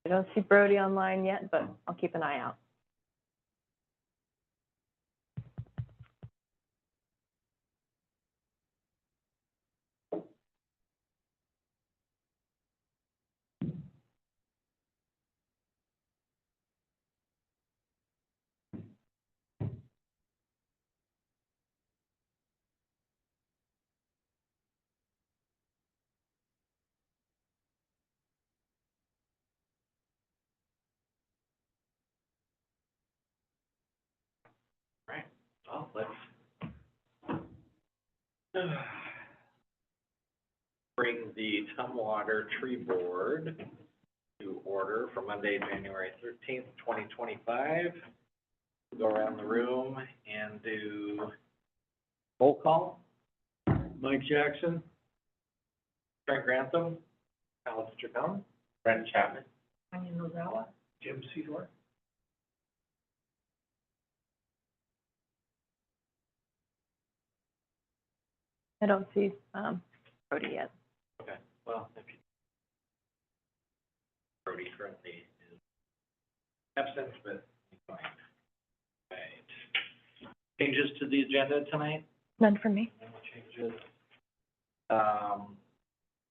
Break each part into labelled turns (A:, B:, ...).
A: I don't see Brody online yet, but I'll keep an eye out.
B: Right. Well, let's bring the Tumwater Tree Board to order for Monday, January 13th, 2025. Go around the room and do roll call.
C: Mike Jackson.
B: Trent Grantham, Alistair Cohn,
C: Brent Chapman.
B: Tanya Nozawa,
C: Jim Sedor.
A: I don't see Brody yet.
B: Okay, well, if you, Brody currently is absent, but he's fine. Right. Changes to the agenda tonight?
A: None for me.
B: No changes.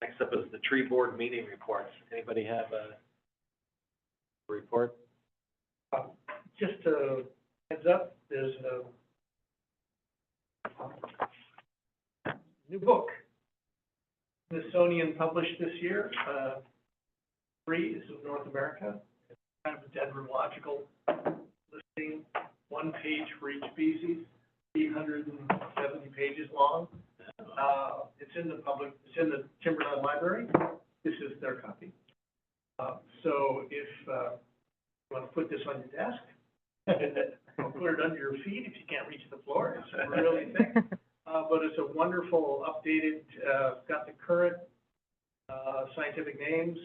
B: Next up is the tree board meeting reports. Anybody have a report?
C: Just a heads up, there's a new book, Smithsonian published this year, Trees of North America. It's kind of a dendrological listing, 1 page for each species, 370 pages long. It's in the Timberline Library. This is their copy. So if you want to put this on your desk, or put it under your feet if you can't reach the floor, it's really thick. But it's a wonderful, updated, got the current scientific names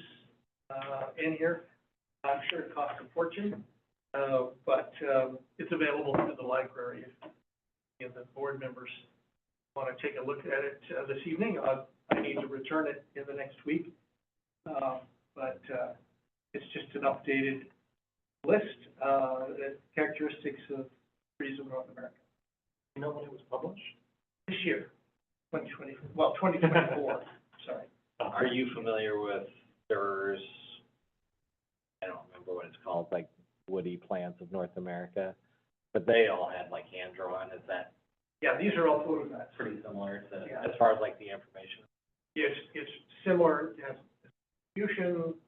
C: in here. I'm sure it costs a fortune, but it's available through the library if any of the board members want to take a look at it this evening. I need to return it in the next week, but it's just an updated list, characteristics of trees of North America.
B: You know when it was published?
C: This year, 2024, sorry.
B: Are you familiar with, there's, I don't remember what it's called, like woody plants of North America, but they all had like hand-drawn, is that
C: Yeah, these are all photographs.
B: pretty similar to,
C: Yeah.
B: as far as like the information?
C: It's similar, it has distribution,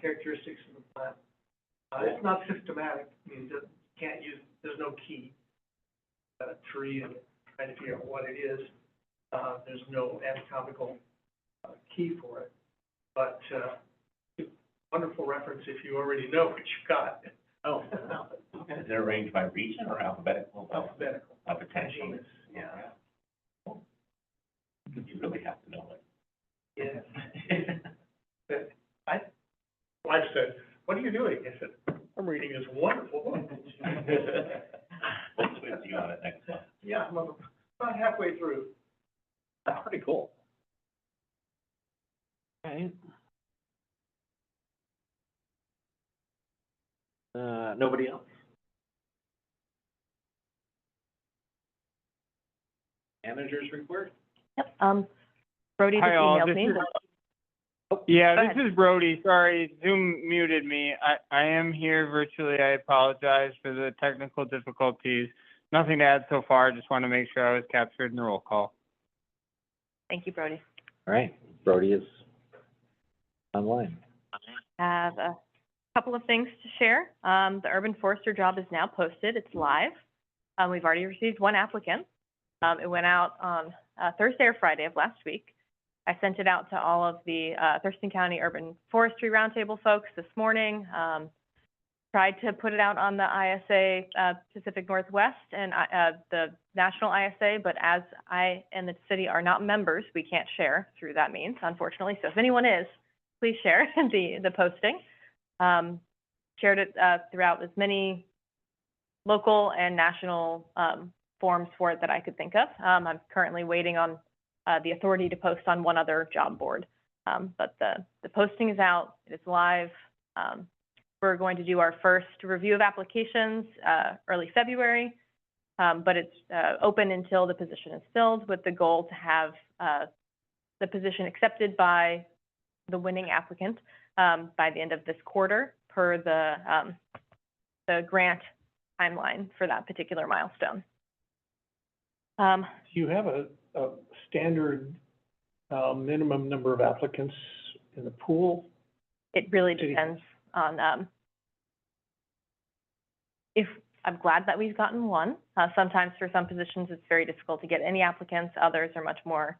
C: characteristics of the plant. It's not systematic, I mean, can't use, there's no key. Tree and trying to figure out what it is. There's no anatomical key for it, but wonderful reference if you already know what you've got.
B: Oh, okay.
D: Is it arranged by region or alphabetical?
C: Alphabetical.
D: Alphabetical.
C: Genus, yeah.
D: You really have to know it.
C: Yeah. Wife said, "What are you doing?" I said, "I'm reading this wonderful book."
D: We'll switch you on it next month.
C: Yeah, I'm about halfway through.
B: That's pretty cool. Okay. Nobody else? Managers report?
A: Yep. Brody just
E: Hi, all.
A: emailed
E: This
A: me.
E: is-
A: Go
E: Yeah,
A: ahead.
E: this is Brody. Sorry, Zoom muted me. I am here virtually. I apologize for the technical difficulties. Nothing to add so far. Just want to make sure I was captured in the roll call.
A: Thank you, Brody.
B: All right, Brody is online.
A: I have a couple of things to share. The urban forester job is now posted. It's live. We've already received 1 applicant. It went out on Thursday or Friday of last week. I sent it out to all of the Thurston County Urban Forestry Roundtable folks this morning. Tried to put it out on the ISA Pacific Northwest and the National ISA, but as I and the city are not members, we can't share through that means, unfortunately. So if anyone is, please share the posting. Shared it throughout as many local and national forums for it that I could think of. I'm currently waiting on the authority to post on one other job board. But the posting is out, it is live. We're going to do our first review of applications, early February, but it's, open until the position is filled, with the goal to have, the position accepted by the winning applicant, by the end of this quarter, per the grant timeline for that particular milestone.
C: Do you have a standard, minimum number of applicants in the pool?
A: It really
C: City.
A: depends on, if, I'm glad that we've gotten one. Sometimes for some positions, it's very difficult to get any applicants. Others are much more,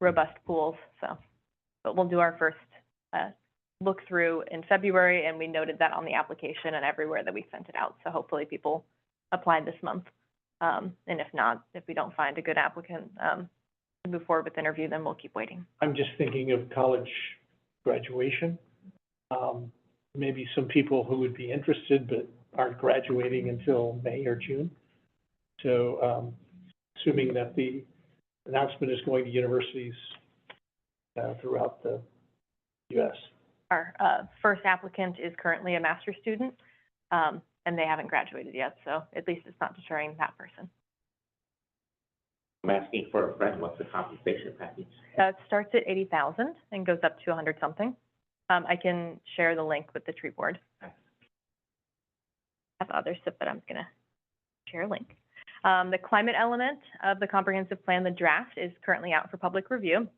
A: robust pools, so. But we'll do our first, look through in February, and we noted that on the application and everywhere that we sent it out. So hopefully people applied this month. And if not, if we don't find a good applicant, to move forward with the interview, then we'll keep waiting.
C: I'm just thinking of college graduation. Maybe some people who would be interested but aren't graduating until May or June. So, assuming that the announcement is going to universities throughout the U.S.
A: Our first applicant is currently a master's student, and they haven't graduated yet, so at least it's not deterring that person.
D: I'm asking for a friend, what's the compensation package?
A: It starts at 80,000 and goes up to 100 something. I can share the link with the tree board. I have others, but I'm gonna share a link. The climate element of the comprehensive plan, the draft, is currently out for public review.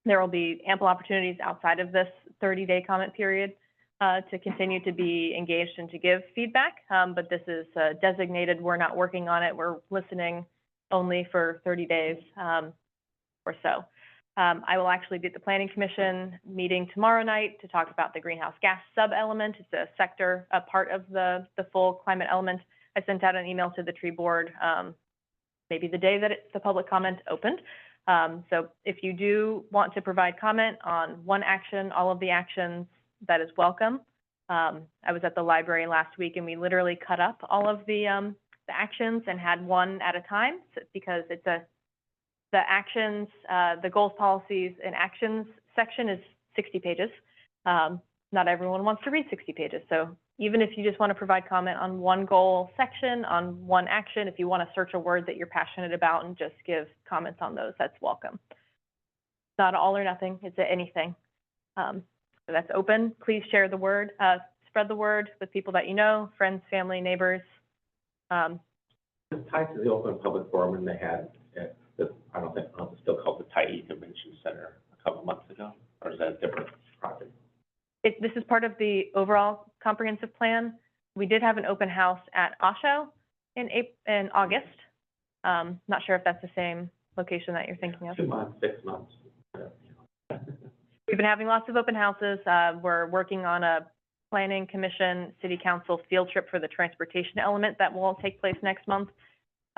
A: There will be ample opportunities outside of this 30-day comment period to continue to be engaged and to give feedback, but this is designated. We're not working on it. We're listening only for 30 days or so. I will actually be at the Planning Commission meeting tomorrow night to talk about the greenhouse gas sub-element. It's a sector, a part of the full climate element. I sent out an email to the tree board maybe the day that the public comment opened. So if you do want to provide comment on one action, all of the actions, that is welcome. I was at the library last week and we literally cut up all of the actions and had one at a time, because it's the actions, the goals, policies, and actions section is 60 pages. Not everyone wants to read 60 pages. So even if you just want to provide comment on one goal section, on one action, if you want to search a word that you're passionate about and just give comments on those, that's welcome. It's not all or nothing, it's anything. So that's open. Please share the word, spread the word with people that you know, friends, family, neighbors.
D: It's tied to the open public forum and they had, I don't know, it's still called the Tyee Convention Center a couple months ago, or is that a different project?
A: This is part of the overall comprehensive plan. We did have an open house at Osho in August. Not sure if that's the same location that you're thinking of.
D: 2 months, 6 months.
A: We've been having lots of open houses. We're working on a planning commission, city council field trip for the transportation element that will take place next month,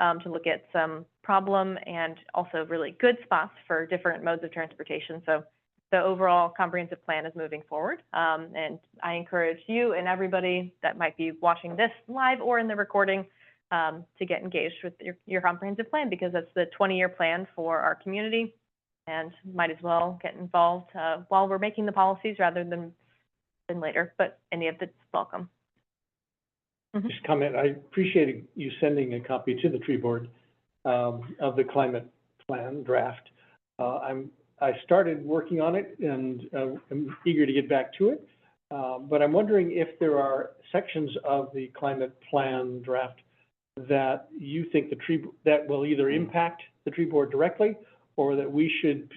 A: to look at some problem and also really good spots for different modes of transportation. So the overall comprehensive plan is moving forward. And I encourage you and everybody that might be watching this live or in the recording to get engaged with your comprehensive plan, because that's the 20-year plan for our community, and might as well get involved while we're making the policies rather than later, but any of it's welcome.
C: Just comment, I appreciated you sending a copy to the tree board of the climate plan draft. I started working on it and I'm eager to get back to it. But I'm wondering if there are sections of the climate plan draft that you think that will either impact the tree board directly, or that we should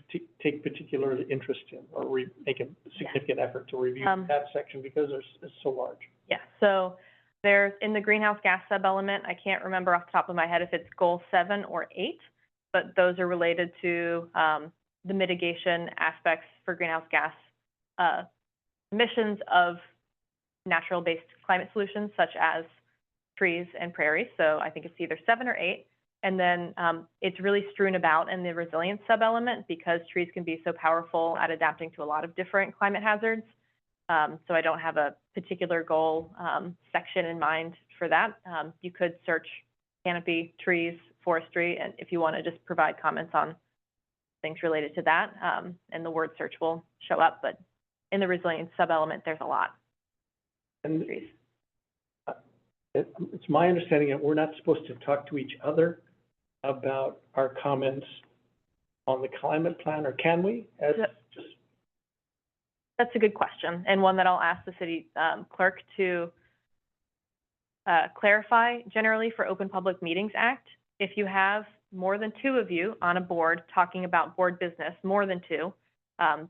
C: take particular interest in, or make a significant effort to review that section, because it's so large.
A: Yeah, so there's, in the greenhouse gas sub-element, I can't remember off the top of my head if it's goal 7 or 8, but those are related to the mitigation aspects for greenhouse gas emissions of natural-based climate solutions, such as trees and prairies. So I think it's either 7 or 8. And then it's really strewn about in the resilience sub-element, because trees can be so powerful at adapting to a lot of different climate hazards. So I don't have a particular goal section in mind for that. You could search canopy, trees, forestry, and if you want to just provide comments on things related to that, and the word search will show up. But in the resilience sub-element, there's a lot.
C: And
A: trees.
C: it's my understanding that we're not supposed to talk to each other about our comments on the climate plan, or can we? As
A: Yeah.
C: just,
A: That's a good question, and one that I'll ask the city clerk to clarify. Generally, for Open Public Meetings Act, if you have more than two of you on a board talking about board business, more than two,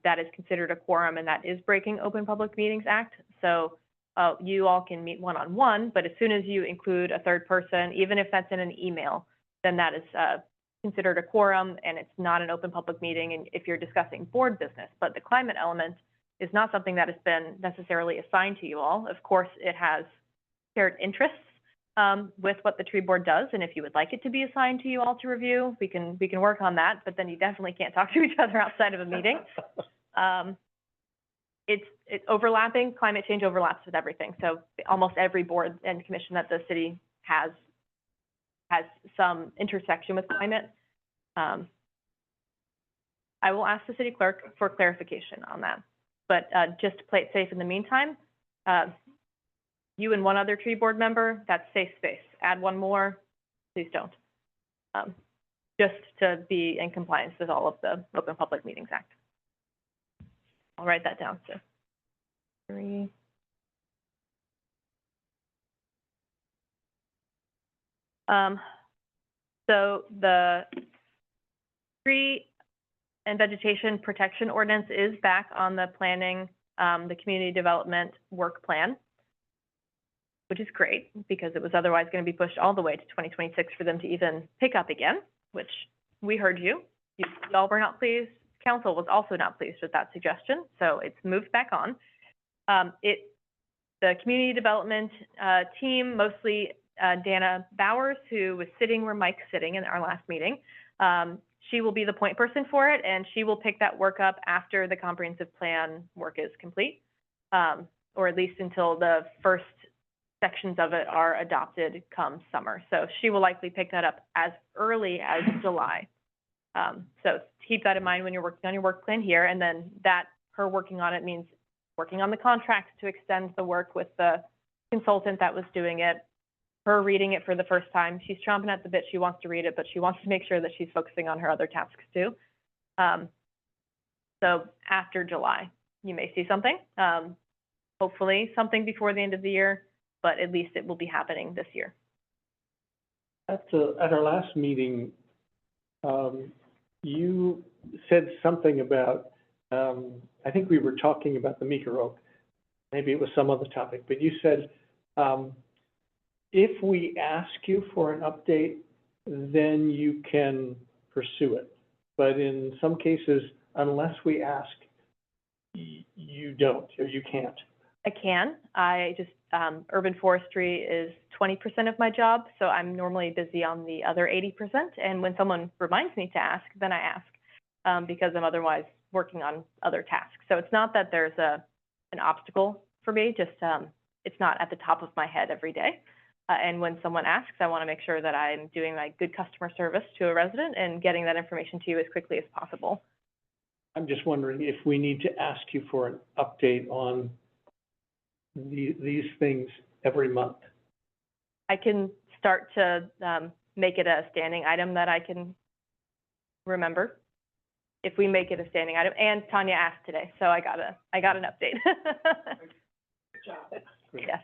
A: that is considered a quorum, and that is breaking Open Public Meetings Act. So you all can meet one-on-one, but as soon as you include a third person, even if that's in an email, then that is considered a quorum, and it's not an open public meeting, and if you're discussing board business. But the climate element is not something that has been necessarily assigned to you all. Of course, it has shared interests with what the tree board does, and if you would like it to be assigned to you all to review, we can work on that, but then you definitely can't talk to each other outside of a meeting. It's overlapping, climate change overlaps with everything, so almost every board and commission that the city has some intersection with climate. I will ask the city clerk for clarification on that, but just to play it safe in the meantime, you and one other tree board member, that's safe space. Add one more, please don't. Just to be in compliance with all of the Open Public Meetings Act. I'll write that down, so. 3. So the tree and vegetation protection ordinance is back on the planning, the community development work plan, which is great because it was otherwise going to be pushed all the way to 2026 for them to even pick up again, which we heard you. You all were not pleased. Council was also not pleased with that suggestion, so it's moved back on. The community development team, mostly Dana Bowers, who was sitting where Mike's sitting in our last meeting, she will be the point person for it, and she will pick that work up after the comprehensive plan work is complete, or at least until the first sections of it are adopted come summer. So she will likely pick that up as early as July. So keep that in mind when you're working on your work plan here, and then that her working on it means working on the contracts to extend the work with the consultant that was doing it, her reading it for the first time. She's chomping at the bit. She wants to read it, but she wants to make sure that she's focusing on her other tasks too. So after July, you may see something, hopefully something before the end of the year, but at least it will be happening this year.
C: at our last meeting, you said something about, I think we were talking about the Meeker Oak. Maybe it was some other topic, but you said, if we ask you for an update, then you can pursue it. But in some cases, unless we ask, you don't, or you can't.
A: I can. I just, urban forestry is 20% of my job, so I'm normally busy on the other 80%. And when someone reminds me to ask, then I ask, because I'm otherwise working on other tasks. So it's not that there's an obstacle for me, just it's not at the top of my head every day. And when someone asks, I want to make sure that I'm doing my good customer service to a resident and getting that information to you as quickly as possible.
C: I'm just wondering if we need to ask you for an update on these things every month.
A: I can start to make it a standing item that I can remember. If we make it a standing item, and Tanya asked today, so I got an update.
C: Good job.
A: Yes.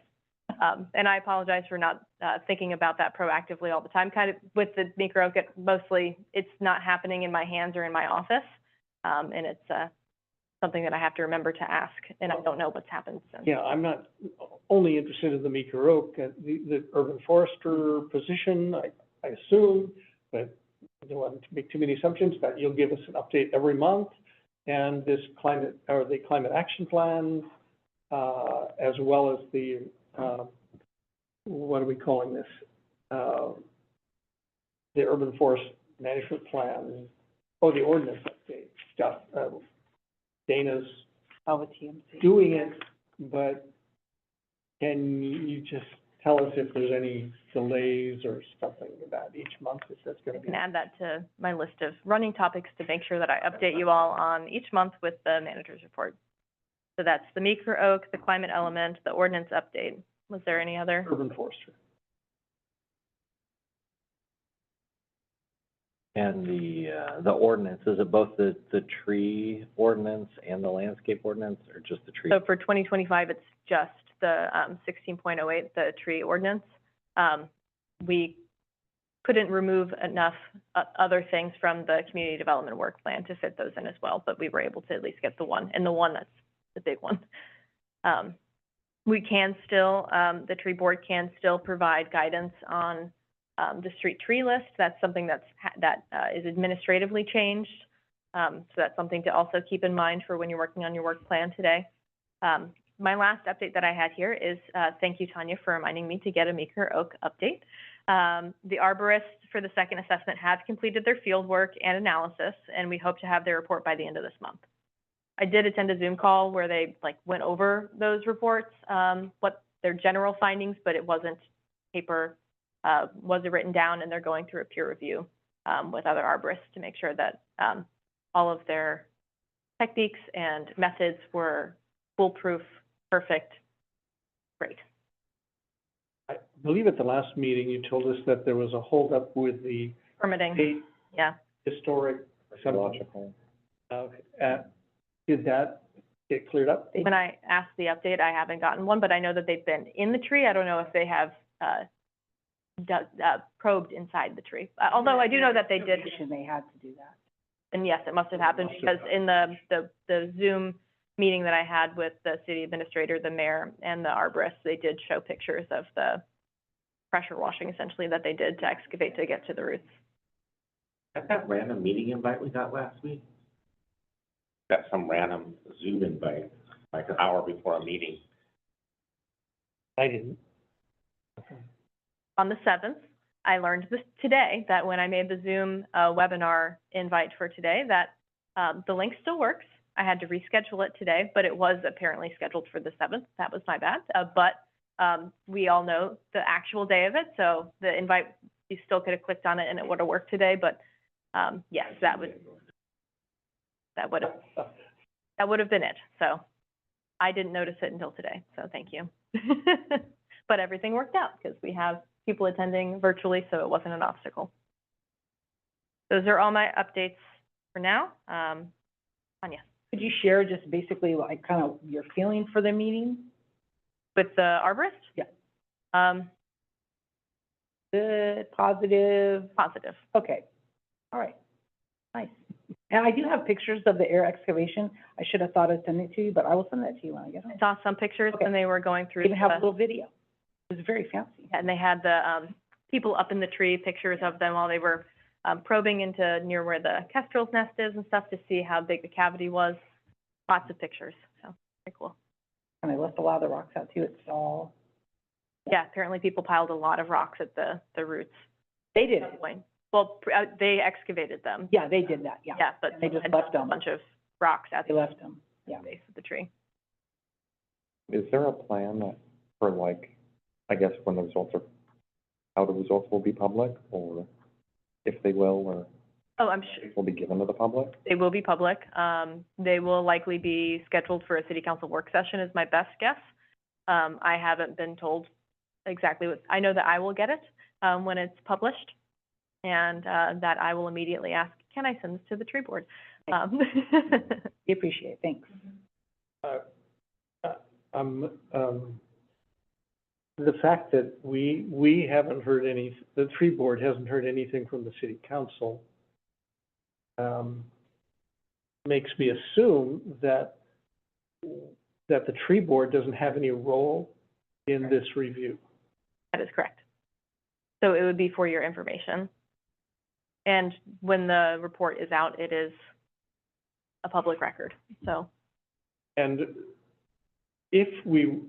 A: And I apologize for not thinking about that proactively all the time. Kind of with the Meeker Oak, mostly it's not happening in my hands or in my office, and it's something that I have to remember to ask, and I don't know what's happened since.
C: Yeah, I'm not only interested in the Meeker Oak, the urban forester position, I assume, but I don't want to make too many assumptions, that you'll give us an update every month, and this climate, or the climate action plan, as well as the, what are we calling this? The urban forest management plan, or the ordinance update stuff. Dana's doing it, but can you just tell us if there's any delays or something about each month, if that's gonna
A: I
C: be?
A: can add that to my list of running topics to make sure that I update you all on each month with the manager's report. So that's the Meeker Oak, the climate element, the ordinance update. Was there any other?
C: Urban forester.
B: And the ordinance, is it both the tree ordinance and the landscape ordinance, or just the tree?
A: So for 2025, it's just the 16.08, the tree ordinance. We couldn't remove enough other things from the community development work plan to fit those in as well, but we were able to at least get the one, and the one that's the big one. We can still, the tree board can still provide guidance on the street tree list. That's something that is administratively changed. So that's something to also keep in mind for when you're working on your work plan today. My last update that I had here is, thank you, Tanya, for reminding me to get a Meeker Oak update. The arborists for the second assessment have completed their field work and analysis, and we hope to have their report by the end of this month. I did attend a Zoom call where they went over those reports, what their general findings, but it wasn't paper, wasn't written down, and they're going through a peer review with other arborists to make sure that all of their techniques and methods were foolproof, perfect, great.
C: I believe at the last meeting, you told us that there was a holdup with the
A: Permitting,
C: state
A: yeah.
C: historic.
B: Archaeological.
C: Did that get cleared up?
A: When I asked the update, I haven't gotten one, but I know that they've been in the tree. I don't know if they have probed inside the tree. Although I do know that they did.
F: They had to do that.
A: And yes, it must have happened because in the Zoom meeting that I had with the city administrator, the mayor, and the arborist, they did show pictures of the pressure washing essentially that they did to excavate to get to the roots.
D: That random meeting invite we got last week? Got some random Zoom invite, like an hour before a meeting.
C: I didn't.
A: On the 7th, I learned this today, that when I made the Zoom webinar invite for today, that the link still works. I had to reschedule it today, but it was apparently scheduled for the 7th. That was my bad. But we all know the actual day of it, so the invite, you still could have clicked on it and it would have worked today, but yes, that would have been it. So I didn't notice it until today, so thank you. But everything worked out because we have people attending virtually, so it wasn't an obstacle. Those are all my updates for now. Anya,
F: Could you share just basically like kind of your feeling for the meeting?
A: with the arborist?
F: Yeah. Good, positive?
A: Positive.
F: Okay, all right, nice. And I do have pictures of the air excavation. I should have thought I'd send it to you, but I will send that to you when I get home.
A: I saw some pictures
F: Okay.
A: when they were going
F: They
A: through
F: even have a
A: the,
F: little video. It was very fancy.
A: and they had the people up in the tree, pictures of them while they were probing into near where the kestrel's nest is and stuff to see how big the cavity was. Lots of pictures, so very cool.
F: And they left a lot of the rocks out too. It's all,
A: Yeah, apparently people piled a lot of rocks at the roots.
F: they did
A: At
F: it.
A: some point. Well, they excavated them.
F: Yeah, they did that, yeah.
A: Yeah, but
F: And they just
A: had
F: left
A: a
F: them.
A: bunch of rocks at
F: They
A: the
F: left them, yeah.
A: base of the tree.
G: Is there a plan that for like, I guess when the results are, how the results will be public, or if they will, or
A: Oh, I'm sure
G: will be given to the public?
A: they will be public. They will likely be scheduled for a city council work session is my best guess. I haven't been told exactly what, I know that I will get it, when it's published. And, that I will immediately ask, can I send this to the tree board?
F: We appreciate it, thanks.
C: The fact that we haven't heard the tree board hasn't heard anything from the city council, makes me assume that the tree board doesn't have any role in this review.
A: That is correct. So it would be for your information. And when the report is out, it is a public record, so.
C: And if we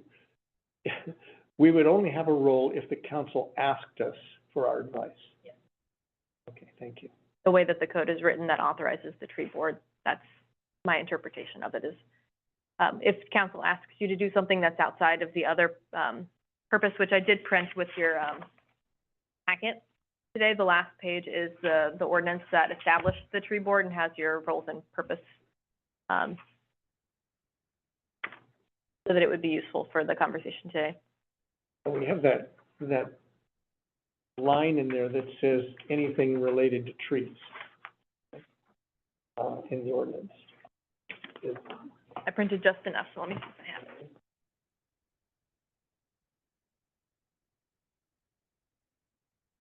C: would only have a role if the council asked us for our advice.
A: Yes.
C: Okay, thank you.
A: The way that the code is written that authorizes the tree board, that's my interpretation of it is, if council asks you to do something that's outside of the other, purpose, which I did print with your, packet today, the last page is the ordinance that established the tree board and has your roles and purpose, so that it would be useful for the conversation today.
C: And we have that line in there that says anything related to trees, in the ordinance.
A: I printed just enough, so let me see if I have it.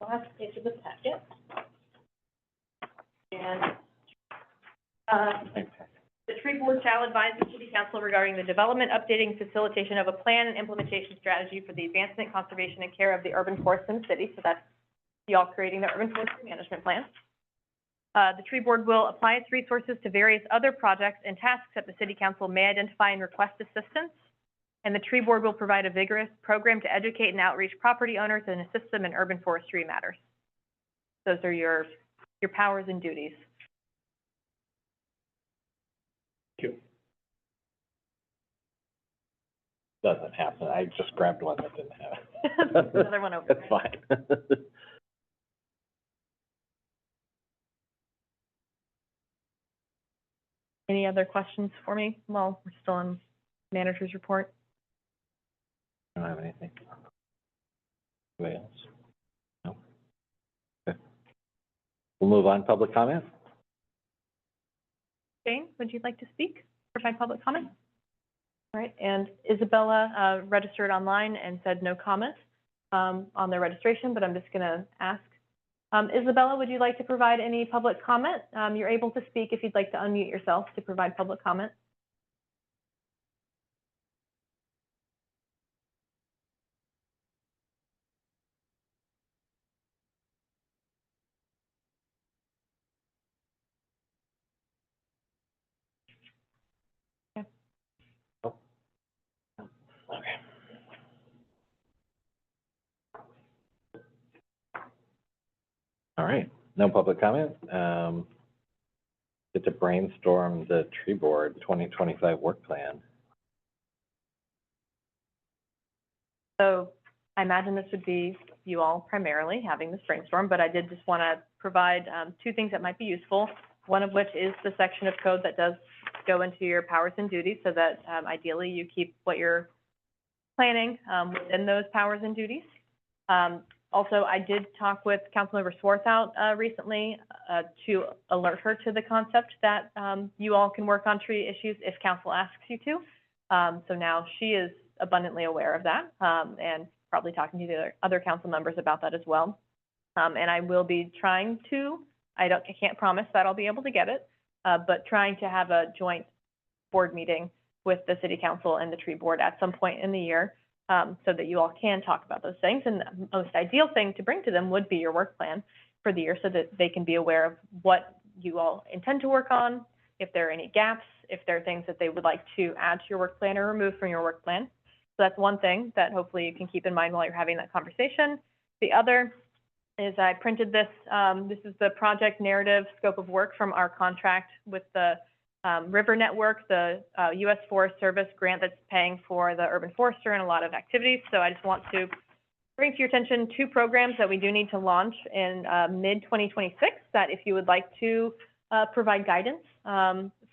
A: Last page of the packet. And, the tree board shall advise the city council regarding the development, updating, facilitation of a plan and implementation strategy for the advancement, conservation, and care of the urban forests in the city. So that's y'all creating the urban forestry management plan. The tree board will apply its resources to various other projects and tasks that the city council may identify and request assistance. And the tree board will provide a vigorous program to educate and outreach property owners and assist them in urban forestry matters. Those are your powers and duties.
C: Thank you.
B: Doesn't happen. I just grabbed one that didn't have it.
A: Another one over there.
B: That's fine.
A: Any other questions for me? Well, we're still on manager's report.
B: I don't have anything. Anybody else? No? Okay. We'll move on, public comment?
A: Jane, would you like to speak, provide public comment? All right, and Isabella registered online and said no comment on their registration, but I'm just going to ask. Isabella, would you like to provide any public comment? You're able to speak if you'd like to unmute yourself to provide public comment.
B: Okay. All right, no public comment. Get to brainstorm the tree board 2025 work plan.
A: So I imagine this would be you all primarily having this brainstorm, but I did just want to provide two things that might be useful. One of which is the section of code that does go into your powers and duties, so that ideally you keep what you're planning within those powers and duties. Also, I did talk with Councilmember Swarthout recently to alert her to the concept that you all can work on tree issues if council asks you to. So now she is abundantly aware of that, and probably talking to the other council members about that as well. And I will be trying to, I can't promise that I'll be able to get it, but trying to have a joint board meeting with the city council and the tree board at some point in the year, so that you all can talk about those things. And the most ideal thing to bring to them would be your work plan for the year, so that they can be aware of what you all intend to work on, if there are any gaps, if there are things that they would like to add to your work plan or remove from your work plan. So that's one thing that hopefully you can keep in mind while you're having that conversation. The other is I printed this. This is the project narrative scope of work from our contract with the River Network, the U.S. Forest Service grant that's paying for the urban forester and a lot of activities. So I just want to bring to your attention two programs that we do need to launch in mid-2026, that if you would like to provide guidance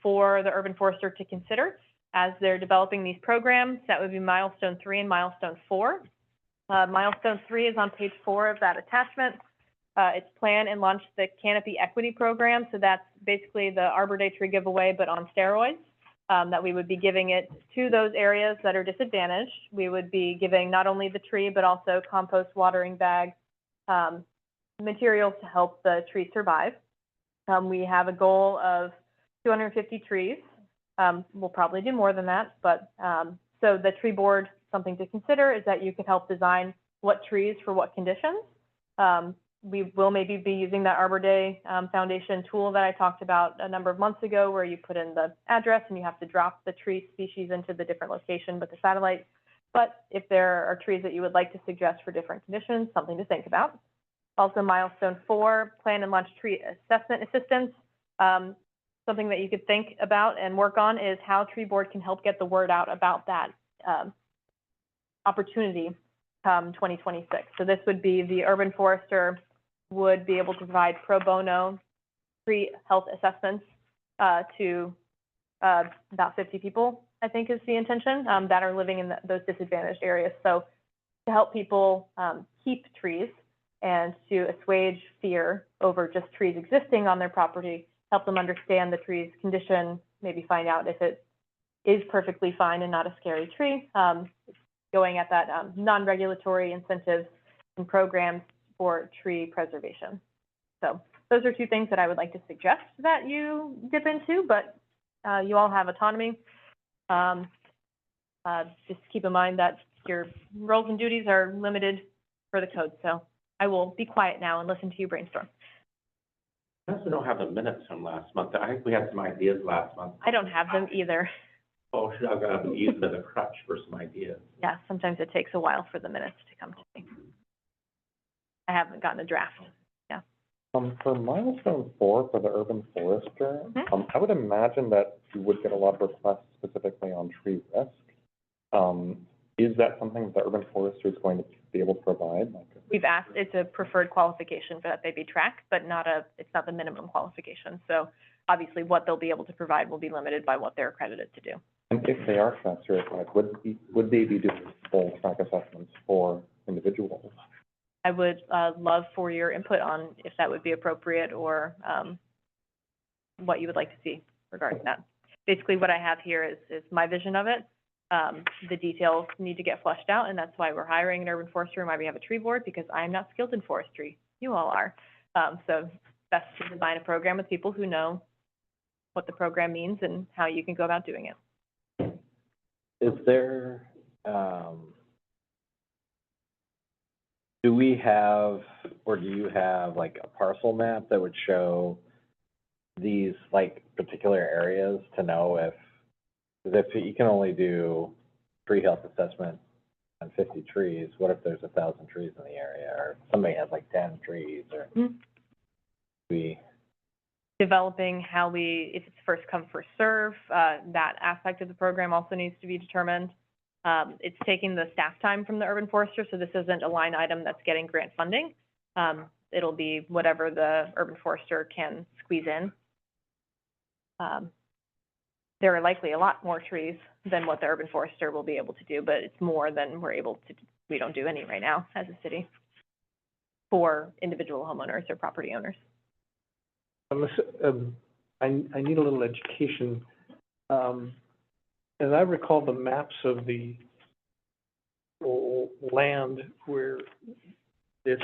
A: for the urban forester to consider as they're developing these programs, that would be Milestone 3 and Milestone 4. Milestone 3 is on page 4 of that attachment. It's plan and launch the Canopy Equity Program. So that's basically the Arbor Day tree giveaway, but on steroids, that we would be giving it to those areas that are disadvantaged. We would be giving not only the tree, but also compost, watering bags, materials to help the tree survive. We have a goal of 250 trees. We'll probably do more than that, but so the tree board, something to consider is that you could help design what trees for what conditions. We will maybe be using that Arbor Day Foundation tool that I talked about a number of months ago, where you put in the address and you have to drop the tree species into the different location with the satellite. But if there are trees that you would like to suggest for different conditions, something to think about. Also, Milestone 4, plan and launch tree assessment assistance. Something that you could think about and work on is how tree board can help get the word out about that opportunity come 2026. So this would be the urban forester would be able to provide pro bono tree health assessments to about 50 people I think is the intention, that are living in those disadvantaged areas. So to help people, keep trees and to assuage fear over just trees existing on their property, help them understand the tree's condition, maybe find out if it is perfectly fine and not a scary tree, going at that, non-regulatory incentives and programs for tree preservation. So those are two things that I would like to suggest that you dip into, but you all have autonomy. Just keep in mind that your roles and duties are limited for the code. So I will be quiet now and listen to you brainstorm.
D: I also don't have the minutes from last month. I think we had some ideas last month.
A: I don't have them either.
D: Oh, I'm gonna use them as a crutch for some ideas.
A: Yeah, sometimes it takes a while for the minutes to come to me. I haven't gotten a draft.
G: For milestone 4 for the urban forester,
A: Mhm.
G: I would imagine that you would get a lot of requests specifically on tree risk. Is that something that the urban forester is going to be able to provide? Like,
A: We've asked, it's a preferred qualification for that they be tracked, but it's not the minimum qualification. So obviously what they'll be able to provide will be limited by what they're accredited to do.
G: and if they are track certified, would they be doing full track assessments for individuals?
A: I would love for your input on if that would be appropriate or what you would like to see regarding that. Basically, what I have here is my vision of it. The details need to get fleshed out, and that's why we're hiring an urban forester and why we have a tree board, because I'm not skilled in forestry. You all are. So best to design a program with people who know what the program means and how you can go about doing it.
H: Is there, do we have, or do you have like a parcel map that would show these like particular areas to know if you can only do tree health assessment on 50 trees, what if there's 1,000 trees in the area, or somebody has like 10 trees, or
A: Developing if it's first come, first serve, that aspect of the program also needs to be determined. It's taking the staff time from the urban forester, so this isn't a line item that's getting grant funding. It'll be whatever the urban forester can squeeze in. There are likely a lot more trees than what the urban forester will be able to do, but it's more than we don't do any right now as a city for individual homeowners or property owners.
C: I need a little education. As I recall, the maps of the land where this,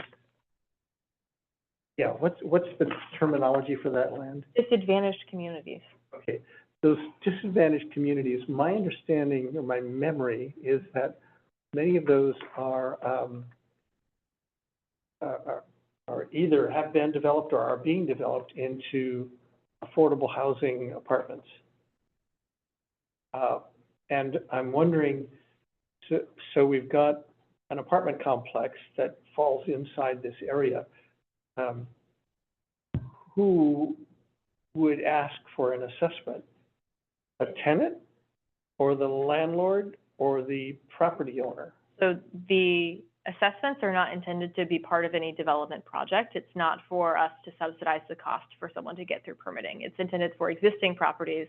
C: what's the terminology for that land?
A: Disadvantaged communities.
C: Okay, those disadvantaged communities, my understanding or my memory is that many of those are either have been developed or are being developed into affordable housing apartments. And I'm wondering, so we've got an apartment complex that falls inside this area. Who would ask for an assessment? A tenant or the landlord or the property owner?
A: So the assessments are not intended to be part of any development project. It's not for us to subsidize the cost for someone to get through permitting. It's intended for existing properties,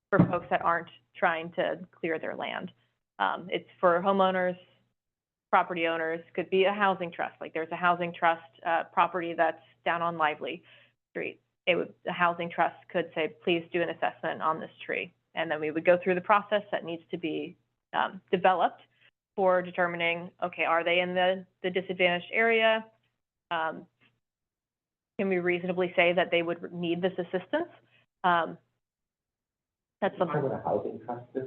A: for folks that aren't trying to clear their land. It's for homeowners, property owners, could be a housing trust. Like there's a housing trust property that's down on Lively Street. The housing trust could say, please do an assessment on this tree. And then we would go through the process that needs to be developed for determining, okay, are they in the disadvantaged area? Can we reasonably say that they would need this assistance? That's something.
D: What a housing trust is?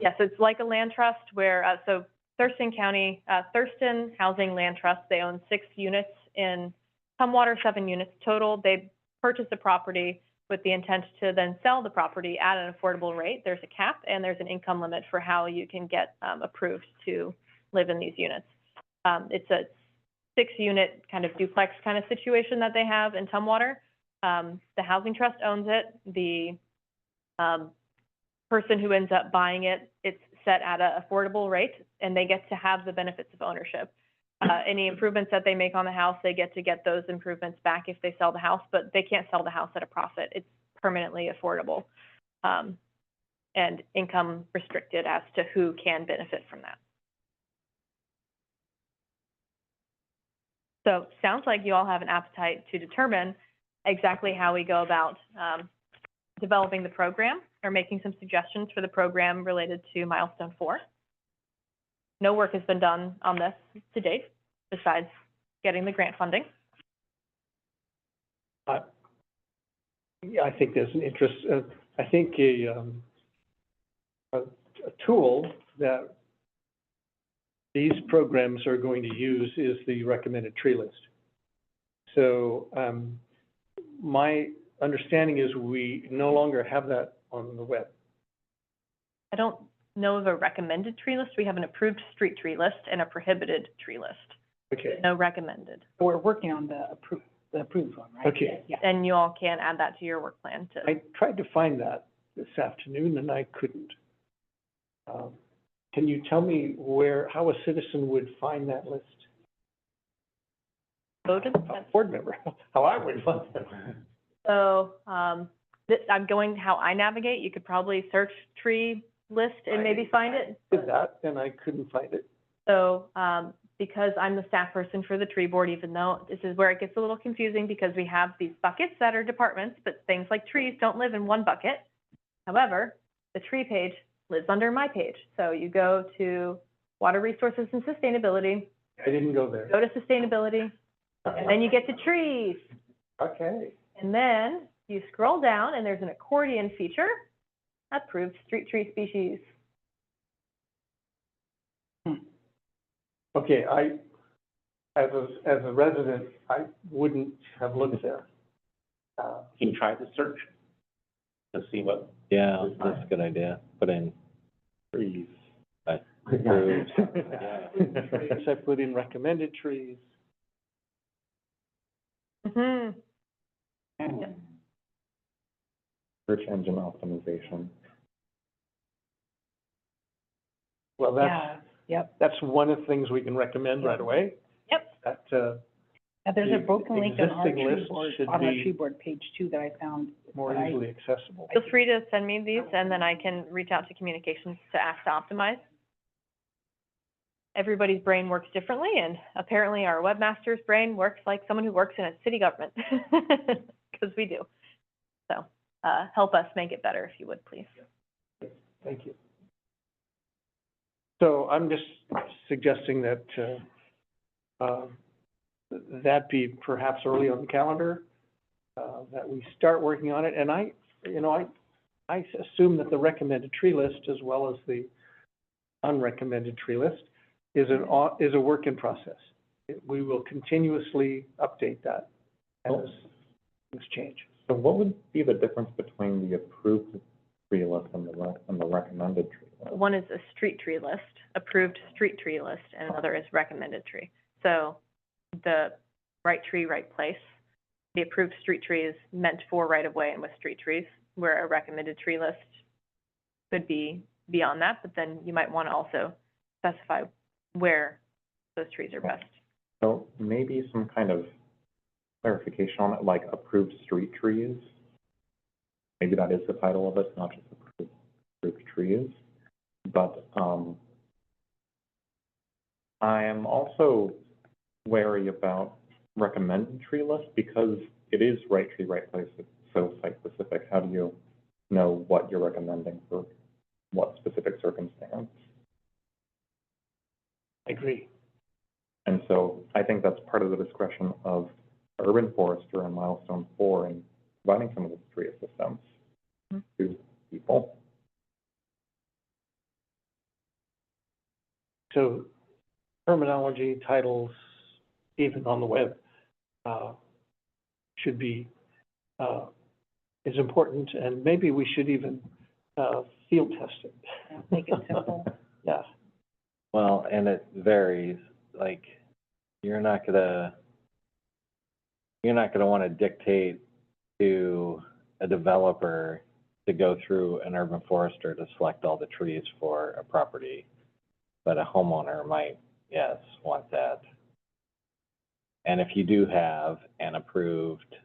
A: Yes, it's like a land trust where, so Thurston County, Thurston Housing Land Trust, they own 6 units in Tumwater, 7 units total. They purchased a property with the intent to then sell the property at an affordable rate. There's a cap and there's an income limit for how you can get approved to live in these units. It's a 6-unit kind of duplex kind of situation that they have in Tumwater. The housing trust owns it. The person who ends up buying it, it's set at an affordable rate and they get to have the benefits of ownership. Any improvements that they make on the house, they get those improvements back if they sell the house, but they can't sell the house at a profit. It's permanently affordable. and income restricted as to who can benefit from that. So sounds like you all have an appetite to determine exactly how we go about developing the program or making some suggestions for the program related to Milestone 4. No work has been done on this to date, besides getting the grant funding.
C: Yeah, I think there's an interest, I think a tool that these programs are going to use is the recommended tree list. So, my understanding is we no longer have that on the web.
A: I don't know of a recommended tree list. We have an approved street tree list and a prohibited tree list.
C: Okay,
A: No recommended.
F: We're working on the approved one, right?
C: okay.
F: Yeah.
A: And you all can add that to your work plan to.
C: I tried to find that this afternoon and I couldn't. Can you tell me how a citizen would find that list?
A: Go to
C: A board member, how I would find it.
A: So, I'm going how I navigate. You could probably search tree list and maybe find it.
C: Did that and I couldn't find it.
A: So, because I'm the staff person for the tree board, even though this is where it gets a little confusing because we have these buckets that are departments, but things like trees don't live in one bucket. However, the tree page lives under my page. So you go to Water Resources and Sustainability,
C: I didn't go there.
A: go to Sustainability, and then you get to trees.
C: Okay.
A: And then you scroll down and there's an accordion feature, approved street tree species.
C: Okay, as a resident, I wouldn't have looked there.
D: Can you try the search to see what?
H: Yeah, that's a good idea. Put in trees, approved.
C: Trees, I put in recommended trees.
A: Mm-hmm.
G: Search engine optimization.
C: Well,
F: Yeah, yep.
C: that's one of the things we can recommend right away.
A: Yep.
C: That,
F: Yeah, there's a
C: The
F: broken link on our
C: existing
F: tree
C: list
F: board,
C: should
F: on our
C: be
F: tree board page too that I found.
C: more
F: that I-
C: easily accessible.
A: Feel free to send me these and then I can reach out to communications to ask to optimize. Everybody's brain works differently and apparently our webmaster's brain works like someone who works in a city government, because we do. So, help us make it better if you would, please.
C: Thank you. So I'm just suggesting that, that be perhaps early on the calendar, that we start working on it. And I assume that the recommended tree list as well as the unrecommended tree list is a work in process. We will continuously update that as things change.
G: So what would be the difference between the approved tree list and the recommended tree list?
A: One is a street tree list, approved street tree list, and another is recommended tree. So the right tree, right place. The approved street tree is meant for right-of-way and with street trees, where a recommended tree list could be beyond that, but then you might want to also specify where those trees are best.
G: So maybe some kind of clarification on it, like approved street trees. Maybe that is the title of it, not just approved trees. But, I am also wary about recommended tree list because it is right tree, right place, it's so site specific. How do you know what you're recommending for what specific circumstance?
C: I agree.
G: And so I think that's part of the discretion of the urban forester and Milestone 4 in providing some of this tree assistance to people.
C: So terminology, titles, even on the web, should be, is important, and maybe we should even, field test it.
F: Make it simple.
C: Yeah.
H: Well, and it varies, like, you're not gonna wanna dictate to a developer to go through an urban forester to select all the trees for a property. But a homeowner might, yes, want that. And if you do have an approved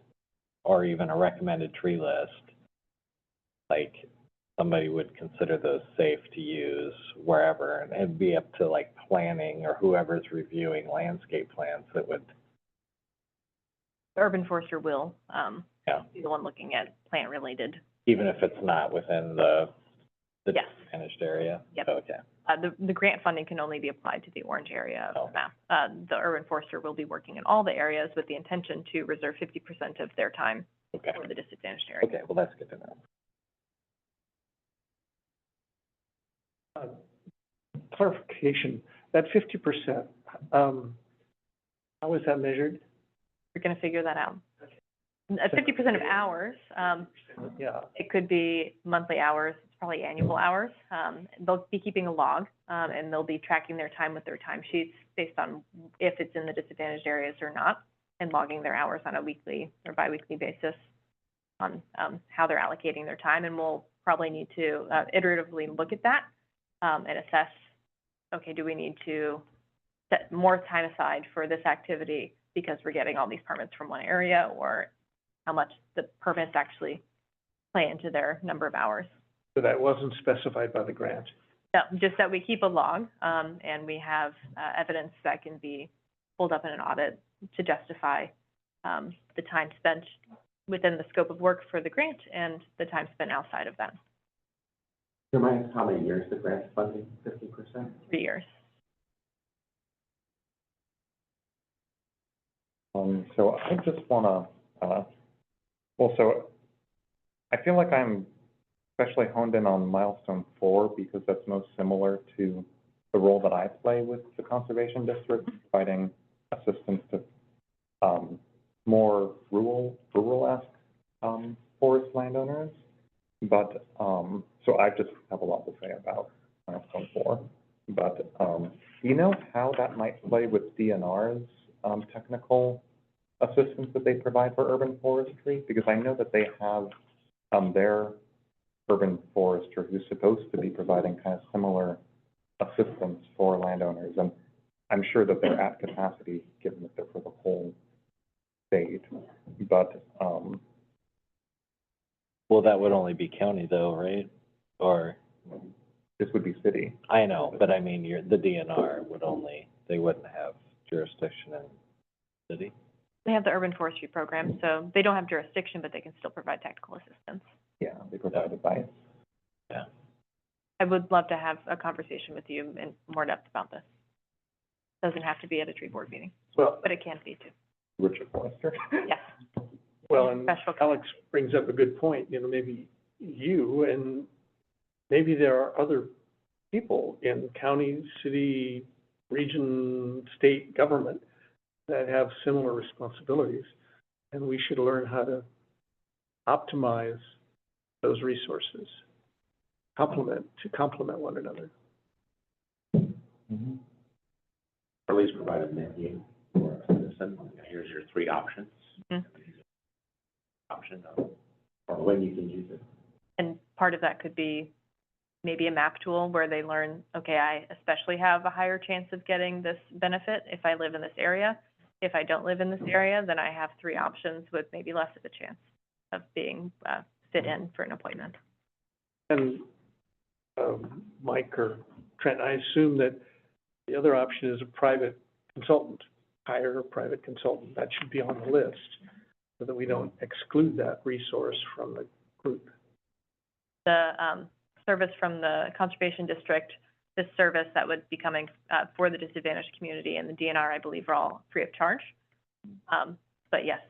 H: or even a recommended tree list, like, somebody would consider those safe to use wherever, and it'd be up to like planning or whoever's reviewing landscape plans that would,
A: The urban forester will,
H: yeah,
A: be the one looking at plant-related.
H: even if it's not within the
A: Yes.
H: managed area?
A: Yep.
H: Okay,
A: The grant funding can only be applied to the orange area of
H: Oh.
A: the map. The urban forester will be working in all the areas with the intention to reserve 50% of their time
H: okay,
A: for the disadvantaged area.
H: okay, well, that's good to know.
C: Clarification, that 50%, how is that measured?
A: We're gonna figure that out. 50% of hours,
C: Yeah,
A: it could be monthly hours, it's probably annual hours. They'll be keeping a log, and they'll be tracking their time with their timesheets based on if it's in the disadvantaged areas or not, and logging their hours on a weekly or biweekly basis on, how they're allocating their time. And we'll probably need to, iteratively look at that, and assess, okay, do we need to set more time aside for this activity because we're getting all these permits from one area, or how much the permits actually play into their number of hours.
C: so that wasn't specified by the grant.
A: No, just that we keep a log, and we have, evidence that can be pulled up in an audit to justify, the time spent within the scope of work for the grant and the time spent outside of that,
D: Remind us how many years the grant's funding, 50%?
A: 3 years.
G: So I just wanna, so I feel like I'm especially honed in on milestone 4 because that's most similar to the role that I play with the Conservation District, providing assistance to, more rural-esque, forest landowners. But, so I just have a lot to say about milestone 4. But, do you know how that might play with DNR's, technical assistance that they provide for urban forestry? Because I know that they have, their urban forester who's supposed to be providing kind of similar assistance for landowners. And I'm sure that they're at capacity, given that they're for the whole state. But,
H: Well, that would only be county though, right? Or,
G: this would be city.
H: I know, but I mean, the DNR would only, they wouldn't have jurisdiction in city?
A: They have the urban forestry program, so they don't have jurisdiction, but they can still provide technical assistance.
G: Yeah, they provide advice.
H: Yeah.
A: I would love to have a conversation with you in more depth about this. Doesn't have to be at a tree board meeting,
C: Well,
A: but it can be too.
G: Richard Forrester.
A: Yes.
C: well, and
A: Special-
C: Alex brings up a good point, you know, maybe you and maybe there are other people in county, city, region, state government that have similar responsibilities, and we should learn how to optimize those resources, complement one another.
G: Mhm.
D: Or at least provide a menu for a citizen, here's your 3 options.
A: Mhm.
D: Option or when you can use it.
A: And part of that could be maybe a map tool where they learn, okay, I especially have a higher chance of getting this benefit if I live in this area. If I don't live in this area, then I have 3 options with maybe less of a chance of being, fit in for an appointment.
C: And, Mike or Trent, I assume that the other option is a private consultant, hire a private consultant. That should be on the list, so that we don't exclude that resource from the group.
A: The, service from the Conservation District, this service that would be coming, for the disadvantaged community and the DNR, I believe, are all free of charge. But yes,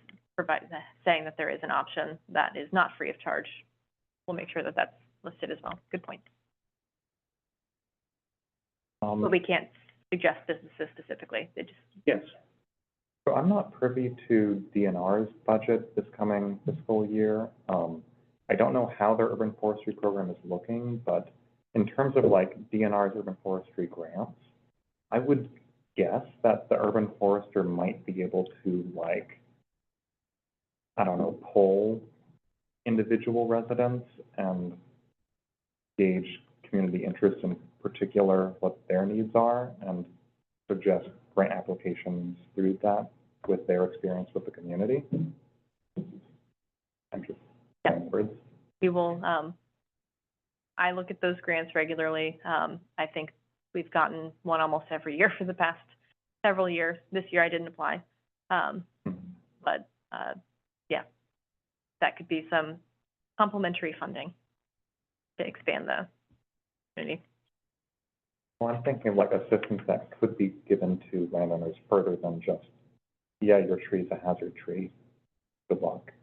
A: saying that there is an option that is not free of charge, we'll make sure that that's listed as well. Good point. But we can't suggest businesses specifically. They just,
C: Yes.
G: So I'm not privy to DNR's budget this coming fiscal year. I don't know how their urban forestry program is looking, but in terms of like DNR's urban forestry grants, I would guess that the urban forester might be able to like, I don't know, poll individual residents and gauge community interest in particular, what their needs are, and suggest grant applications through that with their experience with the community. I'm just saying words.
A: we will, I look at those grants regularly. I think we've gotten one almost every year for the past several years. This year I didn't apply. But, yeah, that could be some complementary funding to expand the community.
G: Well, I'm thinking like assistance that could be given to landowners further than just, yeah, your tree's a hazard tree, good luck.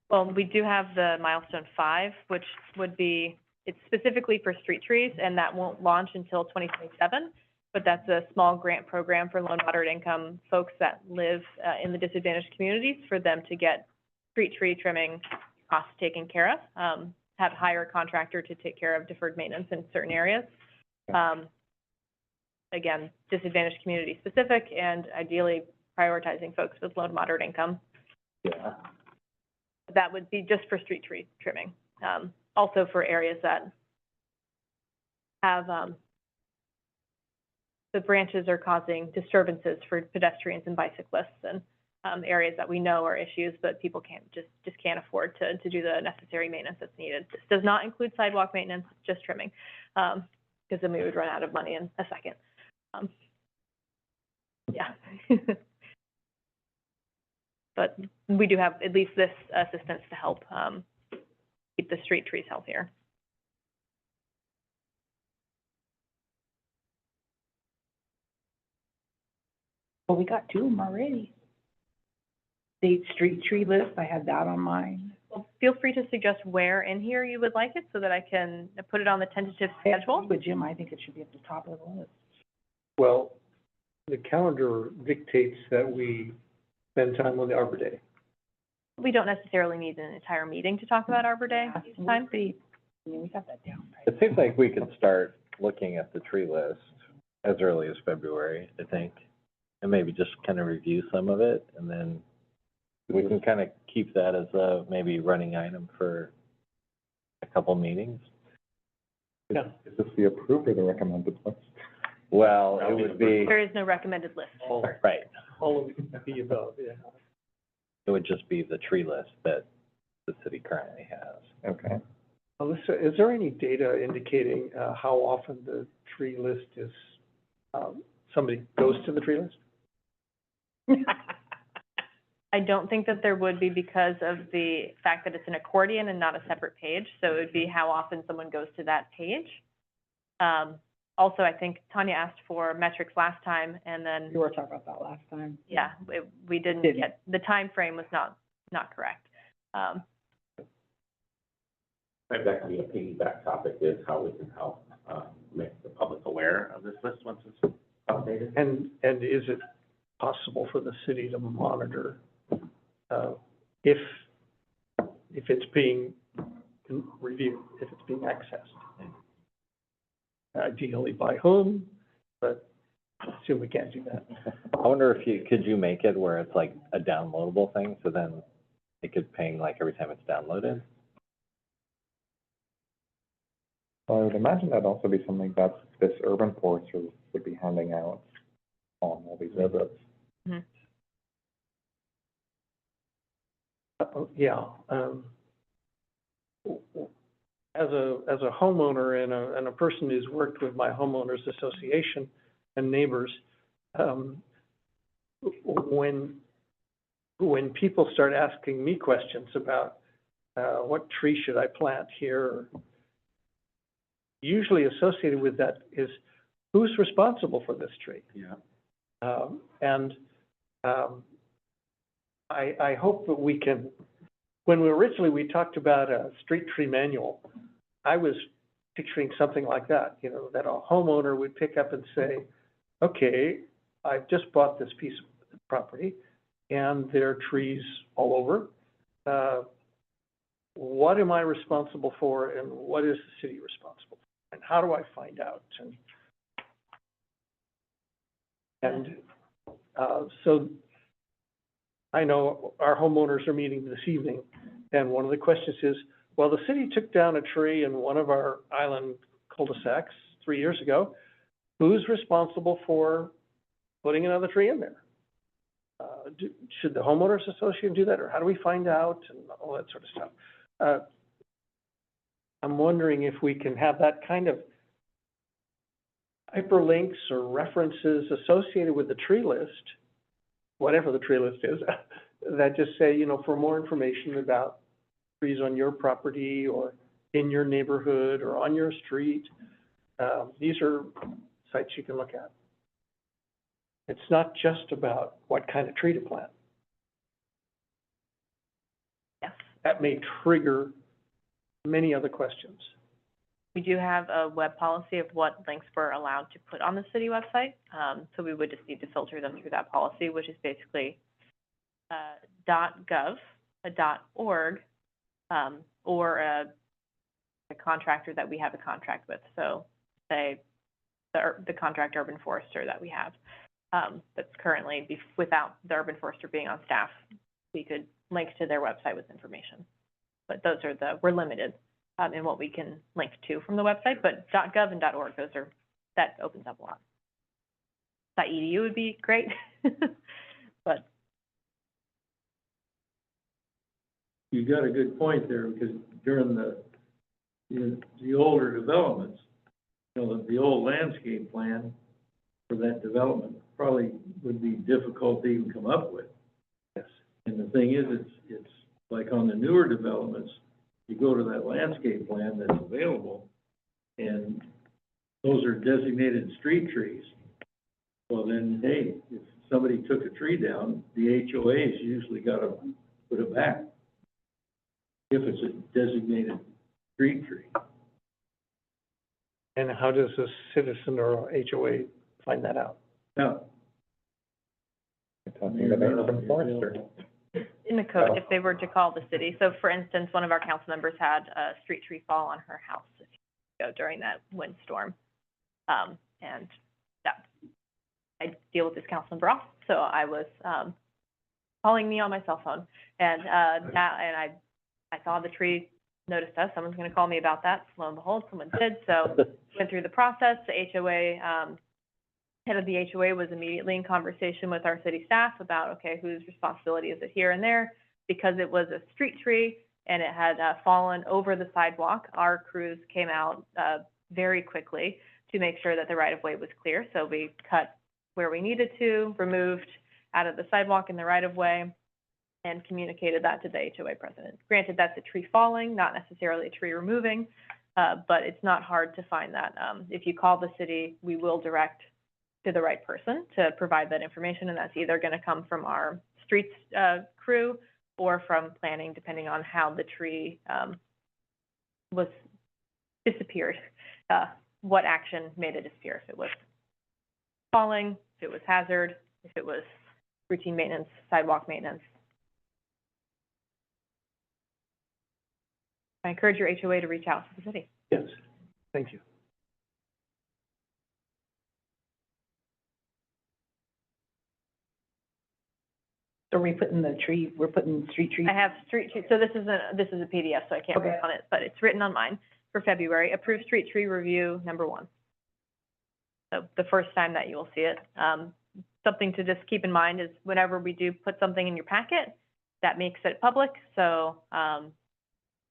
A: Well, we do have the Milestone 5, which would be, it's specifically for street trees, and that won't launch until 2027. But that's a small grant program for low and moderate income folks that live in the disadvantaged communities, for them to get street tree trimming costs taken care of, have hire a contractor to take care of deferred maintenance in certain areas. Again, disadvantaged community specific, and ideally prioritizing folks with low to moderate income.
G: Yeah.
A: That would be just for street tree trimming. Also for areas that have, the branches are causing disturbances for pedestrians and bicyclists, and areas that we know are issues, but people just can't afford to do the necessary maintenance that's needed. This does not include sidewalk maintenance, just trimming, because then we would run out of money in a second. Yeah. But we do have at least this assistance to help keep the street trees healthier.
F: Well, we got 2 of them already. State street tree list, I had that on mine.
A: Well, feel free to suggest where in here you would like it, so that I can put it on the tentative schedule.
F: But Jim, I think it should be at the top of the list.
C: Well, the calendar dictates that we spend time on the Arbor Day.
A: We don't necessarily need an entire meeting to talk about Arbor Day each time.
F: I mean, we got that down.
H: It seems like we could start looking at the tree list as early as February, I think, and maybe just kind of review some of it, and then we can kind of keep that as a maybe running item for a couple meetings.
C: Yeah.
G: Is this the approved or the recommended list?
H: Well, it would be,
A: There is no recommended list.
H: right,
C: All of it would be about, yeah.
H: it would just be the tree list that the city currently has.
G: Okay.
C: Alyssa, is there any data indicating, how often the tree list is, somebody goes to the tree list?
A: I don't think that there would be, because of the fact that it's an accordion and not a separate page, so it would be how often someone goes to that page. Also, I think Tanya asked for metrics last time, and then,
F: We were talking about that last time.
A: yeah, we didn't
F: Didn't.
A: get, the time frame was not correct.
D: Maybe that could be a piggyback topic, is how we can help, make the public aware of this list once it's updated.
C: And is it possible for the city to monitor, if it's being reviewed, if it's being accessed? Ideally by whom, but I assume we can't do that.
H: I wonder if could you make it where it's like a downloadable thing, so then it could ping like every time it's downloaded?
G: So I would imagine that'd also be something that this urban forester would be handing out on all these visits.
A: Mhm.
C: Yeah, as a homeowner and a person who's worked with my homeowners association and neighbors, when people start asking me questions about, what tree should I plant here, usually associated with that is, who's responsible for this tree?
D: Yeah.
C: I hope that we can, when we talked about a street tree manual, I was picturing something like that, you know, that a homeowner would pick up and say, okay, I've just bought this piece of property and there are trees all over. What am I responsible for, and what is the city responsible for? And how do I find out? So I know our homeowners are meeting this evening, and one of the questions is, well, the city took down a tree in one of our island cul-de-sacs 3 years ago. Who's responsible for putting another tree in there? Should the homeowners association do that, or how do we find out, and all that sort of stuff? I'm wondering if we can have that kind of hyperlinks or references associated with the tree list, whatever the tree list is, that just say, you know, for more information about trees on your property or in your neighborhood or on your street, these are sites you can look at. It's not just about what kind of tree to plant.
A: Yes.
C: That may trigger many other questions.
A: We do have a web policy of what links we're allowed to put on the city website. So we would just need to filter them through that policy, which is basically .gov, a .org, or a contractor that we have a contract with. So say the contract urban forester that we have, that's currently without the urban forester being on staff, we could link to their website with information. But those are we're limited in what we can link to from the website, but .gov and .org, that opens up a lot. .edu would be great, but.
I: You got a good point there, because during the older developments, you know, the old landscape plan for that development probably would be difficult to even come up with.
C: Yes.
I: And the thing is, it's like on the newer developments, you go to that landscape plan that's available, and those are designated street trees. Well, then, hey, if somebody took a tree down, the HOA's usually gotta put it back, if it's a designated street tree.
C: And how does a citizen or HOA find that out?
I: Now,
G: Talking to the urban forester.
A: In the code, if they were to call the city, so for instance, one of our council members had a street tree fall on her house a few years ago during that windstorm. And that, I deal with this council member often, so I was, calling me on my cell phone. And, I saw the tree, noticed us, someone's gonna call me about that. Lo and behold, someone did, so went through the process. The HOA, head of the HOA was immediately in conversation with our city staff about, okay, whose responsibility is it here and there? Because it was a street tree and it had fallen over the sidewalk, our crews came out very quickly to make sure that the right-of-way was clear. So we cut where we needed to, removed out of the sidewalk in the right-of-way, and communicated that to the HOA president. Granted, that's a tree falling, not necessarily a tree removing, but it's not hard to find that. If you call the city, we will direct to the right person to provide that information, and that's either gonna come from our streets crew or from planning, depending on how the tree was disappeared. What action made it disappear? If it was falling, if it was hazard, if it was routine maintenance, sidewalk maintenance. I encourage your HOA to reach out to the city.
C: Yes, thank you.
F: So we're putting street trees?
A: I have street tree, so this is a PDF, so I can't
F: Okay.
A: work on it, but it's written on mine for February. Approved street tree review, #1. So the first time that you will see it. Something to just keep in mind is whenever we do put something in your packet, that makes it public, so,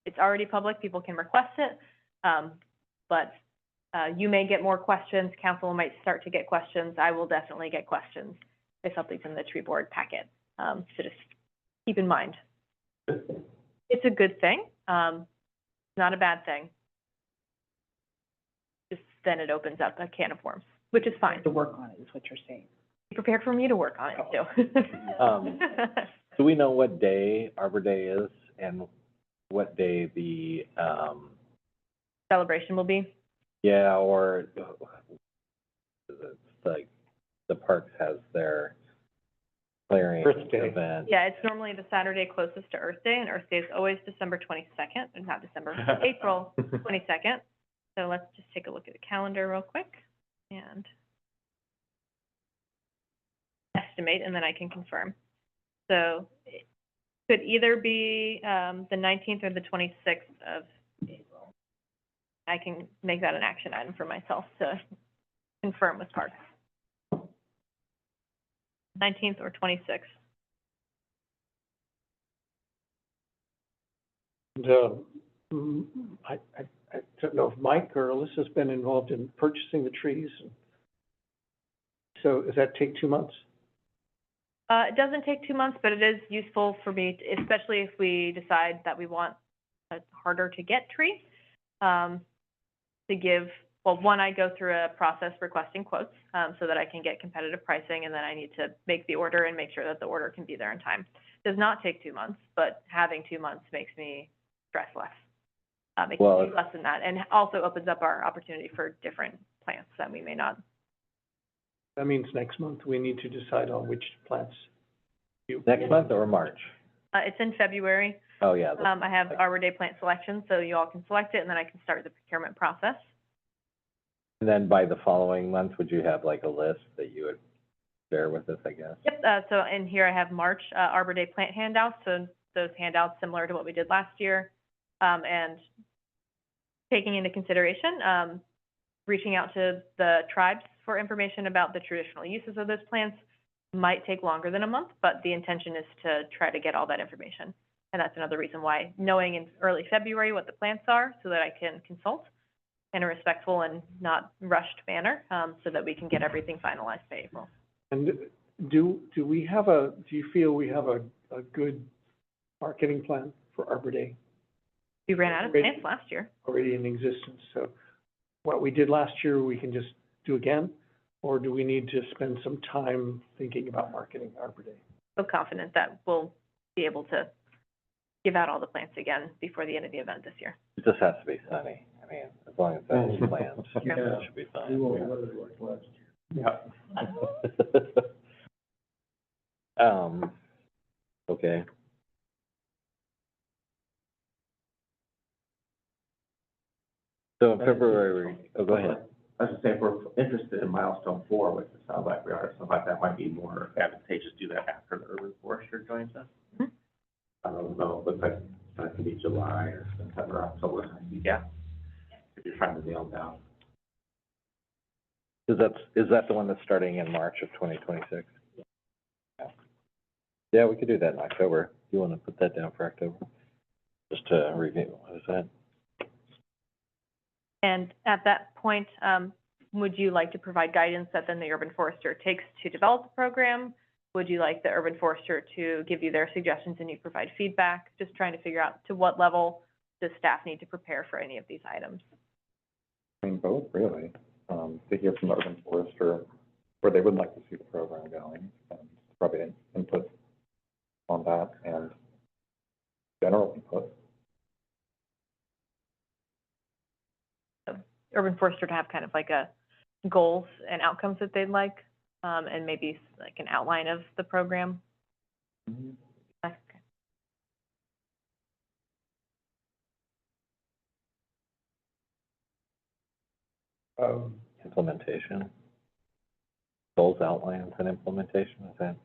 A: it's already public, people can request it. But, you may get more questions, council might start to get questions, I will definitely get questions if something's in the tree board packet. So just keep in mind. It's a good thing, not a bad thing. Just then it opens up a can of worms, which is fine.
F: To work on it, is what you're saying.
A: Be prepared for me to work on it too.
H: Do we know what day Arbor Day is and what day the,
A: Celebration will be.
H: yeah, or it's like the parks has their clearing
C: Earth Day.
H: event?
A: Yeah, it's normally the Saturday closest to Earth Day, and Earth Day is always December 22nd, or not December, April 22nd. So let's just take a look at the calendar real quick and estimate, and then I can confirm. So it could either be the 19th or the 26th of April. I can make that an action item for myself to confirm with Parks. 19th or 26th.
C: And, don't know if Mike or Alyssa's been involved in purchasing the trees. So does that take 2 months?
A: It doesn't take 2 months, but it is useful for me, especially if we decide that we want a harder to get tree, to give, well, one, I go through a process requesting quotes, so that I can get competitive pricing, and then I need to make the order and make sure that the order can be there in time. Does not take 2 months, but having 2 months makes me stress less. Makes me
H: Well,
A: do less than that, and also opens up our opportunity for different plants that we may not.
C: That means next month we need to decide on which plants.
H: Next month or March?
A: It's in February.
H: Oh, yeah,
A: I have Arbor Day plant selection, so you all can select it, and then I can start the procurement process.
H: and then by the following month, would you have like a list that you would share with us, I guess?
A: Yep, so in here I have March, Arbor Day plant handouts, so those handouts similar to what we did last year. And taking into consideration, reaching out to the tribes for information about the traditional uses of those plants might take longer than a month, but the intention is to try to get all that information. And that's another reason why, knowing in early February what the plants are, so that I can consult in a respectful and not rushed manner, so that we can get everything finalized by April.
C: And do we have do you feel we have a good marketing plan for Arbor Day
A: We ran out of
C: Great.
A: plants last year.
C: already in existence? So what we did last year, we can just do again? Or do we need to spend some time thinking about marketing Arbor Day?
A: So confident that we'll be able to give out all the plants again before the end of the event this year.
H: It just has to be sunny. I mean, as long as that's planned,
I: Yeah.
H: it should be
I: We
H: fine.
I: won't let it like last year.
H: Yeah. Okay. So in February, oh, go ahead.
D: I was gonna say, if we're interested in milestone 4, which it sounds like we are, something like that might be more advantageous to do that after the urban forester joins us.
A: Mhm.
D: I don't know, it looks like it could be July or September, October, yeah, if you're trying to nail down.
H: Is that the one that's starting in March of 2026? Yeah, we could do that in October. You want to put that down for October? Just to review, what is that?
A: And at that point, would you like to provide guidance that then the urban forester takes to develop the program? Would you like the urban forester to give you their suggestions and you provide feedback? Just trying to figure out to what level does staff need to prepare for any of these items?
G: I mean, both, really. To hear from the urban forester where they would like to see the program going, and probably input on that, and general input.
A: Urban forester to have kind of like a goals and outcomes that they'd like, and maybe like an outline of the program. Okay.
H: Implementation. Goals, outlines, and implementation, is that?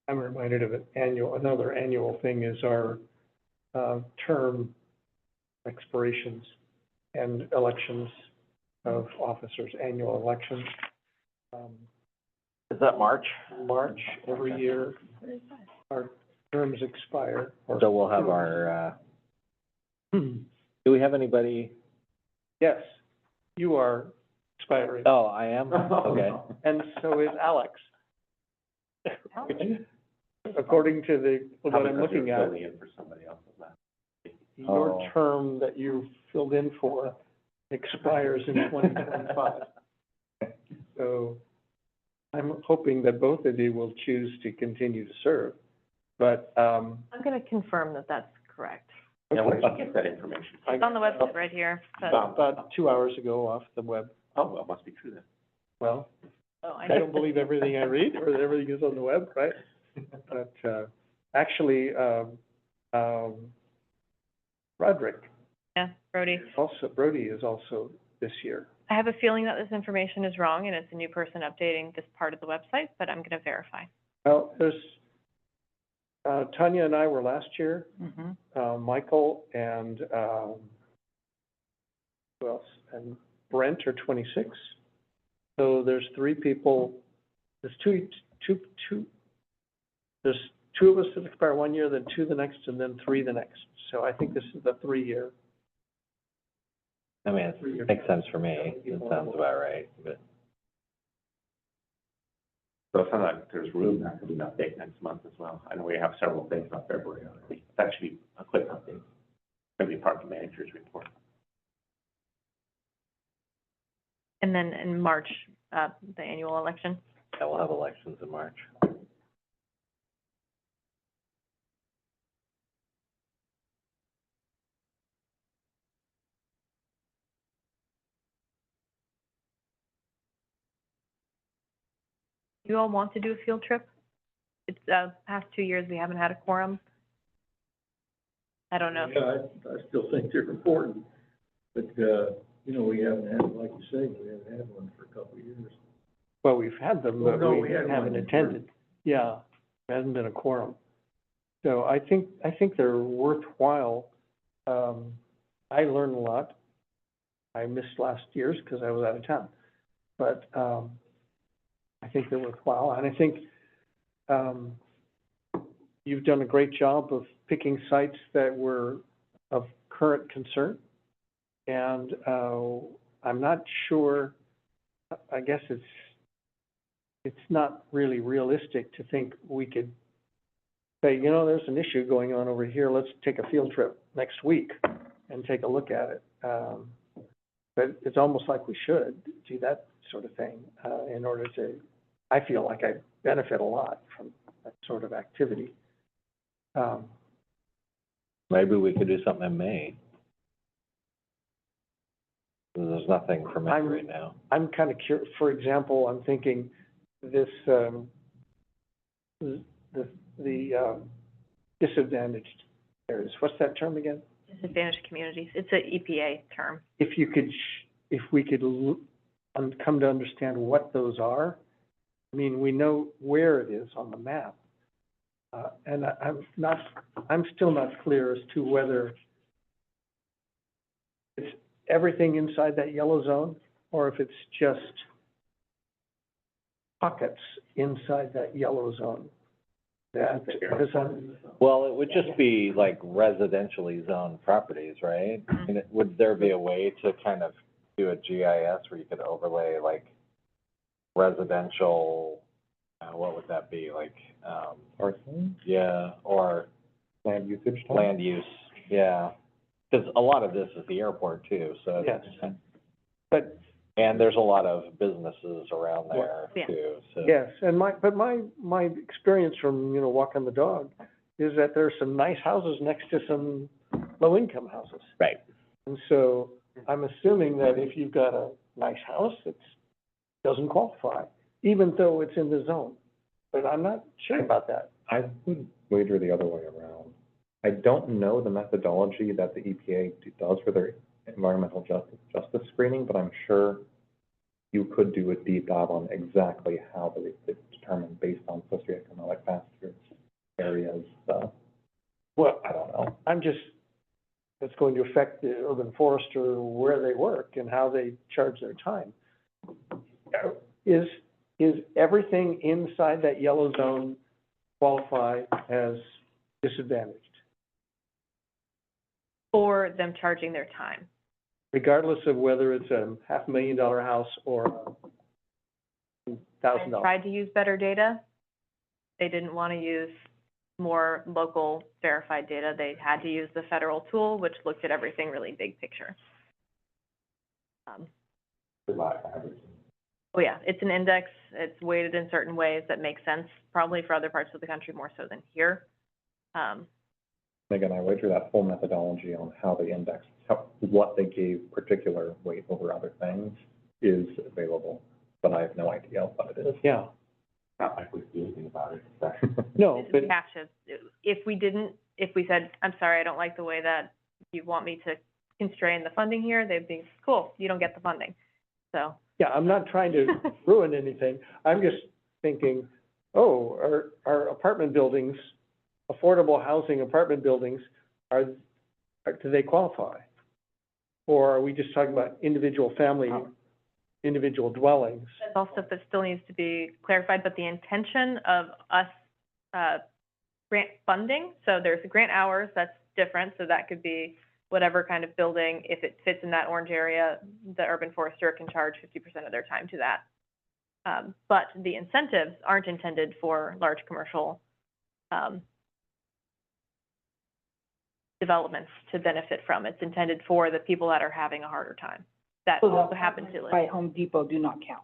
C: I'm reminded of another annual thing is our term expirations and elections of officers, annual elections.
H: Is that March?
C: March, every year, our terms expire. or-
H: So we'll have our, do we have anybody?
C: Yes, you are expiring,
H: Oh, I am? Okay.
C: and so is Alex. According to what
D: Probably
C: I'm
D: because
C: looking
D: you're
C: at,
D: filling in for somebody else at last.
C: your
H: Oh.
C: term that you filled in for expires in 2025. So I'm hoping that both of you will choose to continue to serve, but,
A: I'm gonna confirm that that's correct.
D: Yeah, where did you get that information?
A: It's on the website right here, but,
C: about 2 hours ago off the web.
D: Oh, well, it must be true then.
C: Well,
A: oh, I
C: I
A: know.
C: don't believe everything I read, or everything is on the web, right? But, actually, Roderick,
A: Yeah, Brody.
C: Brody is also this year.
A: I have a feeling that this information is wrong and it's a new person updating this part of the website, but I'm gonna verify.
C: Well, there's, Tanya and I were last year, Michael and, who else? And Brent are 26. So there's 3 people, there's two, there's 2 of us that expire 1 year, then 2 the next, and then 3 the next. So I think this is the 3-year.
H: I mean, it makes sense for me, it sounds about right, but.
D: So it sounds like there's room, that could be an update next month as well. I know we have several things on February already. That should be a quick update. Maybe part of the manager's report.
A: And then in March, the annual election.
H: Yeah, we'll have elections in March.
A: Do you all want to do a field trip? It's, past 2 years, we haven't had a quorum. I don't know.
I: Yeah, I still think they're important, but, you know, we haven't had, like you say, we haven't had one for a couple of years.
C: Well, we've had them,
I: Well,
C: but
I: no,
C: we
I: we had
C: haven't
I: one.
C: attended. Yeah, there hasn't been a quorum. So I think they're worthwhile. I learned a lot. I missed last year's because I was out of town. But, I think they're worthwhile, and I think, you've done a great job of picking sites that were of current concern. And, I'm not sure, I guess it's not really realistic to think we could say, you know, there's an issue going on over here, let's take a field trip next week and take a look at it. But it's almost like we should do that sort of thing, in order to, I feel like I benefit a lot from that sort of activity.
H: Maybe we could do something in May. There's nothing for May right now.
C: I'm kind of curious, for example, I'm thinking this, the disadvantaged areas, what's that term again?
A: Disadvantaged communities, it's an EPA term.
C: If you could, if we could come to understand what those are, I mean, we know where it is on the map. And I'm still not clear as to whether it's everything inside that yellow zone, or if it's just pockets inside that yellow zone. That, because
H: Well, it would just be like residentially zoned properties, right? And would there be a way to kind of do a GIS where you could overlay like residential, what would that be, like,
G: Parking,
H: yeah, or
G: land usage type?
H: land use, yeah. Because a lot of this is the airport too, so.
C: yes, but
H: And there's a lot of businesses around there
A: Yeah.
H: too, so.
C: yes, and my experience from, you know, walking the dog is that there are some nice houses next to some low-income houses.
H: Right.
C: And so I'm assuming that if you've got a nice house, it doesn't qualify, even though it's in the zone. But I'm not sure about that.
G: I would wager the other way around. I don't know the methodology that the EPA does for their environmental justice screening, but I'm sure you could do a deep dive on exactly how they determine based on socioeconomic factors, areas,
C: Well,
G: I don't know.
C: I'm just, it's going to affect the urban forester where they work and how they charge their time. Is everything inside that yellow zone qualify as disadvantaged,
A: For them charging their time.
C: regardless of whether it's a $500,000 house or $1,000?
A: I tried to use better data. They didn't want to use more local verified data. They had to use the federal tool, which looked at everything really big picture. Oh yeah, it's an index. It's weighted in certain ways that make sense, probably for other parts of the country more so than here.
G: Again, I wager that whole methodology on how they index, what they gave particular weight over other things is available, but I have no idea what it is.
C: Yeah,
D: Not like we do anything about it.
C: no, but,
A: Caches. If we said, I'm sorry, I don't like the way that you want me to constrain the funding here, they'd be, cool, you don't get the funding. So,
C: yeah, I'm not trying to ruin anything. I'm just thinking, oh, our apartment buildings, affordable housing apartment buildings, do they qualify? Or are we just talking about individual family, individual dwellings?
A: that's all stuff that still needs to be clarified, but the intention of us, grant funding, so there's grant hours, that's different, so that could be whatever kind of building, if it fits in that orange area, the urban forester can charge 50% of their time to that. But the incentives aren't intended for large commercial, developments to benefit from. It's intended for the people that are having a harder time, that
F: So the
A: also happen to live.
F: By Home Depot do not count.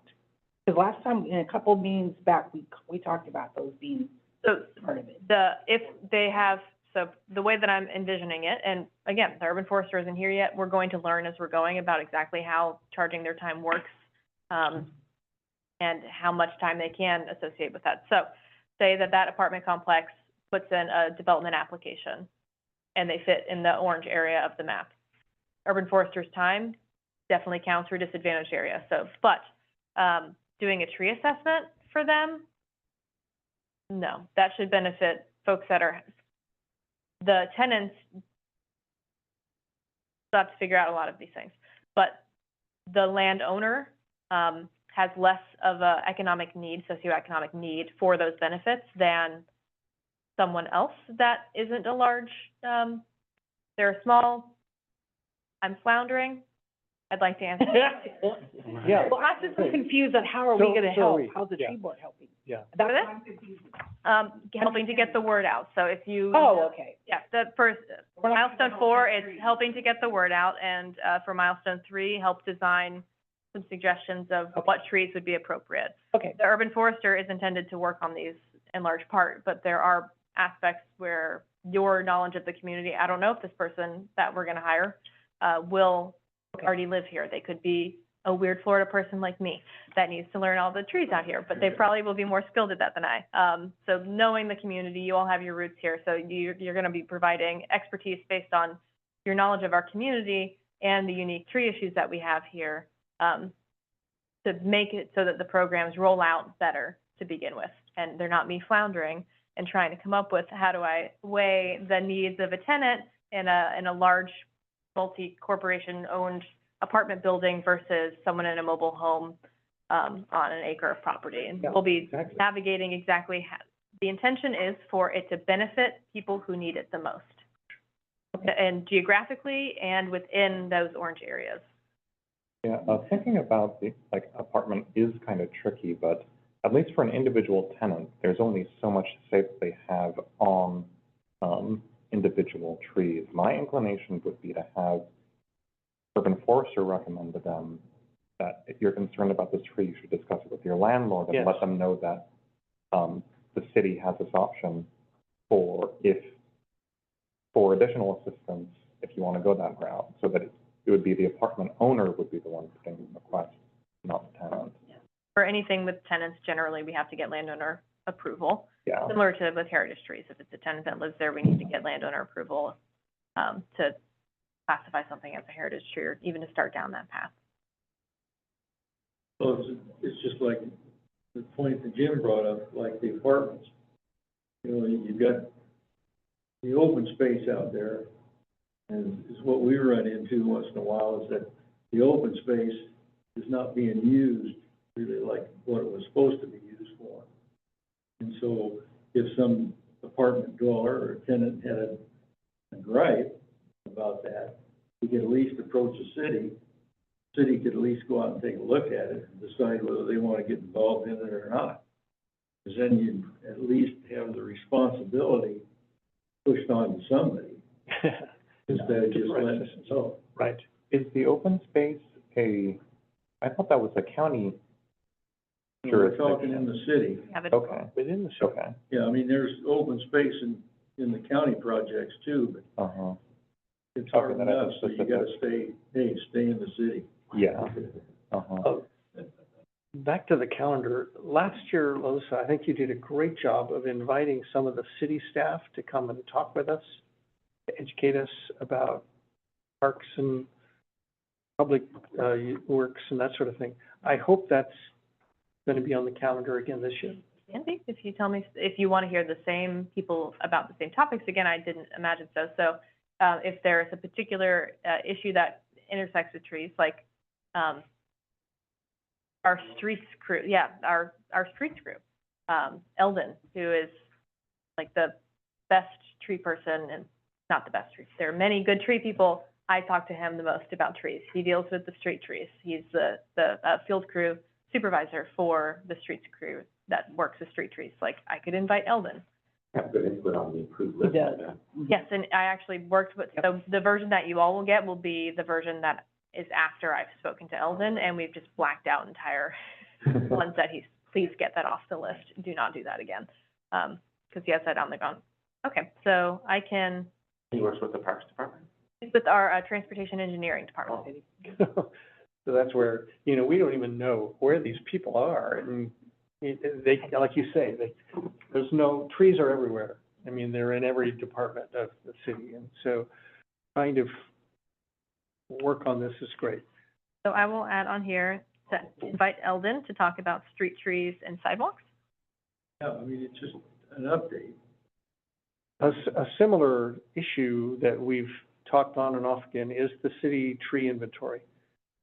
F: Because last time, in a couple meetings back, we talked about those being
A: So
F: part of it.
A: if they have, so the way that I'm envisioning it, and again, the urban forester isn't here yet, we're going to learn as we're going about exactly how charging their time works, and how much time they can associate with that. So say that apartment complex puts in a development application and they fit in the orange area of the map. Urban forester's time definitely counts for disadvantaged area, so, but, doing a tree assessment for them, no, that should benefit folks that are, the tenants have to figure out a lot of these things, but the landowner, has less of a economic need, socioeconomic need for those benefits than someone else that isn't a large, they're a small, I'm floundering, I'd like to answer.
G: Yeah.
F: Well, I'm just so confused on how are we gonna help? How's the tree board helping?
G: Yeah.
F: That's
A: With it?
F: why I'm confused.
A: Helping to get the word out, so if you.
F: Oh, okay.
A: Yeah, the first, for milestone 4, it's helping to get the word out, and, for milestone 3, help design some suggestions of what trees would be appropriate.
F: Okay.
A: The urban forester is intended to work on these in large part, but there are aspects where your knowledge of the community, I don't know if this person that we're gonna hire, will already live here. They could be a weird Florida person like me that needs to learn all the trees out here, but they probably will be more skilled at that than I. So knowing the community, you all have your roots here, so you're gonna be providing expertise based on your knowledge of our community and the unique tree issues that we have here, to make it so that the programs roll out better to begin with. And they're not me floundering and trying to come up with, how do I weigh the needs of a tenant in a large multi-corporation owned apartment building versus someone in a mobile home, on an acre of property. And we'll be
G: Exactly.
A: navigating exactly how, the intention is for it to benefit people who need it the most. And geographically and within those orange areas.
G: Yeah, thinking about the, like, apartment is kind of tricky, but at least for an individual tenant, there's only so much say that they have on, individual trees. My inclination would be to have urban forester recommend to them that if you're concerned about this tree, you should discuss it with your landlord and let them know that, the city has this option for additional assistance, if you want to go that route, so that it would be the apartment owner would be the one putting the request, not the tenant.
A: For anything with tenants, generally, we have to get landowner approval,
G: Yeah.
A: similar to with heritage trees. If it's a tenant that lives there, we need to get landowner approval, to classify something as a heritage tree, or even to start down that path.
I: Well, it's just like the point that Jim brought up, like the apartments. You know, you've got the open space out there, and is what we run into once in a while, is that the open space is not being used really like what it was supposed to be used for. And so if some apartment dweller or tenant had a gripe about that, we could at least approach the city. City could at least go out and take a look at it and decide whether they want to get involved in it or not. Because then you at least have the responsibility pushed on to somebody instead of just letting it go.
G: Right. Is the open space I thought that was a county
I: We're talking in the city.
A: Have it.
G: Okay.
I: Within the
G: Okay.
I: Yeah, I mean, there's open space in the county projects too, but
G: Uh-huh.
I: it's hard
G: Okay, that is
I: enough, so you gotta
G: specific.
I: stay in the city.
G: Yeah. Uh-huh.
J: Back to the calendar, last year, Melissa, I think you did a great job of inviting some of the city staff to come and talk with us, to educate us about parks and public, works and that sort of thing. I hope that's gonna be on the calendar again this year.
A: Andy, if you tell me, if you want to hear the same people about the same topics, again, I didn't imagine so. So, if there's a particular, issue that intersects with trees, like, our streets crew, our streets group, Eldon, who is like the best tree person, and not the best tree, there are many good tree people, I talk to him the most about trees. He deals with the street trees. He's the field crew supervisor for the streets crew that works the street trees. Like, I could invite Eldon.
D: Have good input on the approved
F: He
D: list.
F: does.
A: Yes, and I actually worked with, so the version that you all will get will be the version that is after I've spoken to Eldon, and we've just blacked out entire ones that he's, please get that off the list. Do not do that again. Because he has that on the ground. Okay, so I can,
D: He works with the Parks Department?
A: with our transportation engineering department.
J: So that's where, you know, we don't even know where these people are, and they, like you say, there's no, trees are everywhere. I mean, they're in every department of the city, and so kind of work on this is great.
A: So I will add on here to invite Eldon to talk about street trees and sidewalks.
I: Yeah, I mean, it's just an update.
J: A similar issue that we've talked on and off again is the city tree inventory.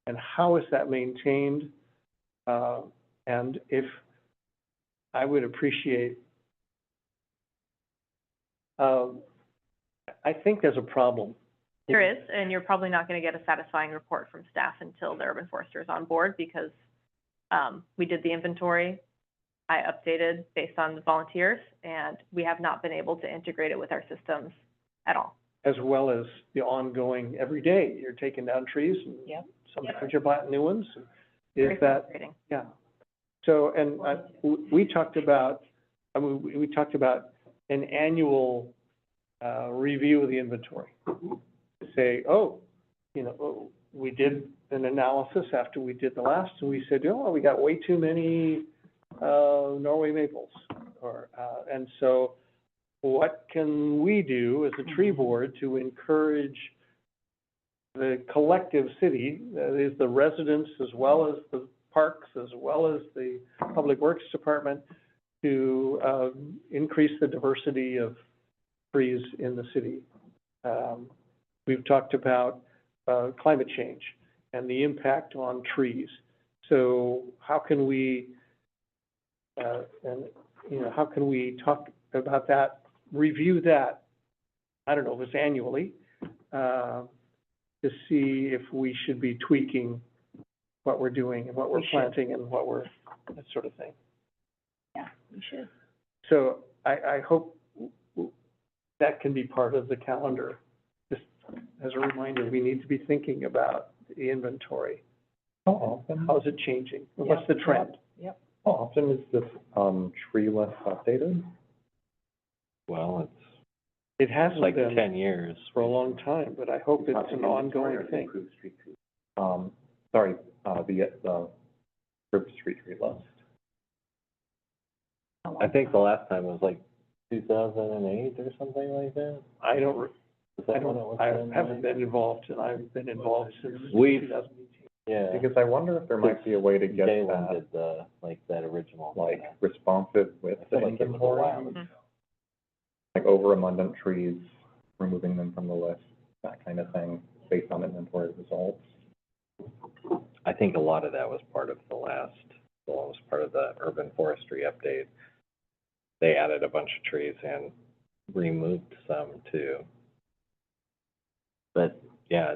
J: And how is that maintained? And if, I would appreciate, I think there's a problem.
A: There is, and you're probably not gonna get a satisfying report from staff until the urban forester is on board, because, we did the inventory. I updated based on the volunteers, and we have not been able to integrate it with our systems at all.
J: As well as the ongoing, every day, you're taking down trees and
F: Yep.
J: sometimes you're planting new ones.
A: Very
J: Is that,
A: frustrating.
J: yeah. So, and we talked about, I mean, we talked about an annual, review of the inventory. Say, oh, you know, we did an analysis after we did the last, and we said, oh, we got way too many, Norway maples, or, and so what can we do as a tree board to encourage the collective city, that is the residents as well as the parks, as well as the Public Works Department, to, increase the diversity of trees in the city? We've talked about, climate change and the impact on trees. So how can we, and, you know, how can we talk about that, review that, I don't know if it's annually, to see if we should be tweaking what we're doing and what we're
F: We should.
J: planting and what we're, that sort of thing.
F: Yeah, we should.
J: So I hope that can be part of the calendar. Just as a reminder, we need to be thinking about the inventory.
G: How often,
J: How is it changing? And what's the trend?
F: Yep.
G: how often is this, tree list updated?
H: Well,
J: It
H: it's
J: hasn't
H: like
J: been
H: 10 years.
J: for a long time, but I hope it's an ongoing thing.
D: Approved street trees.
G: Sorry, the approved street tree list.
H: I think the last time was like 2008 or something like that.
J: I don't,
H: Is that
J: I
H: when it
J: don't,
H: was
J: I
H: done?
J: haven't been involved, and I've been involved since
H: We've-
J: 2018.
H: Yeah.
G: Because I wonder if there might be a way to get
H: Galen
G: that,
H: did the, like, that original.
G: like, responsive with
H: I
G: the
H: feel like it was a while
G: inventory.
H: ago.
G: Like over abundant trees, removing them from the list, that kind of thing, based on inventory results.
H: I think a lot of that was part of was part of the urban forestry update. They added a bunch of trees and removed some too. But, yeah,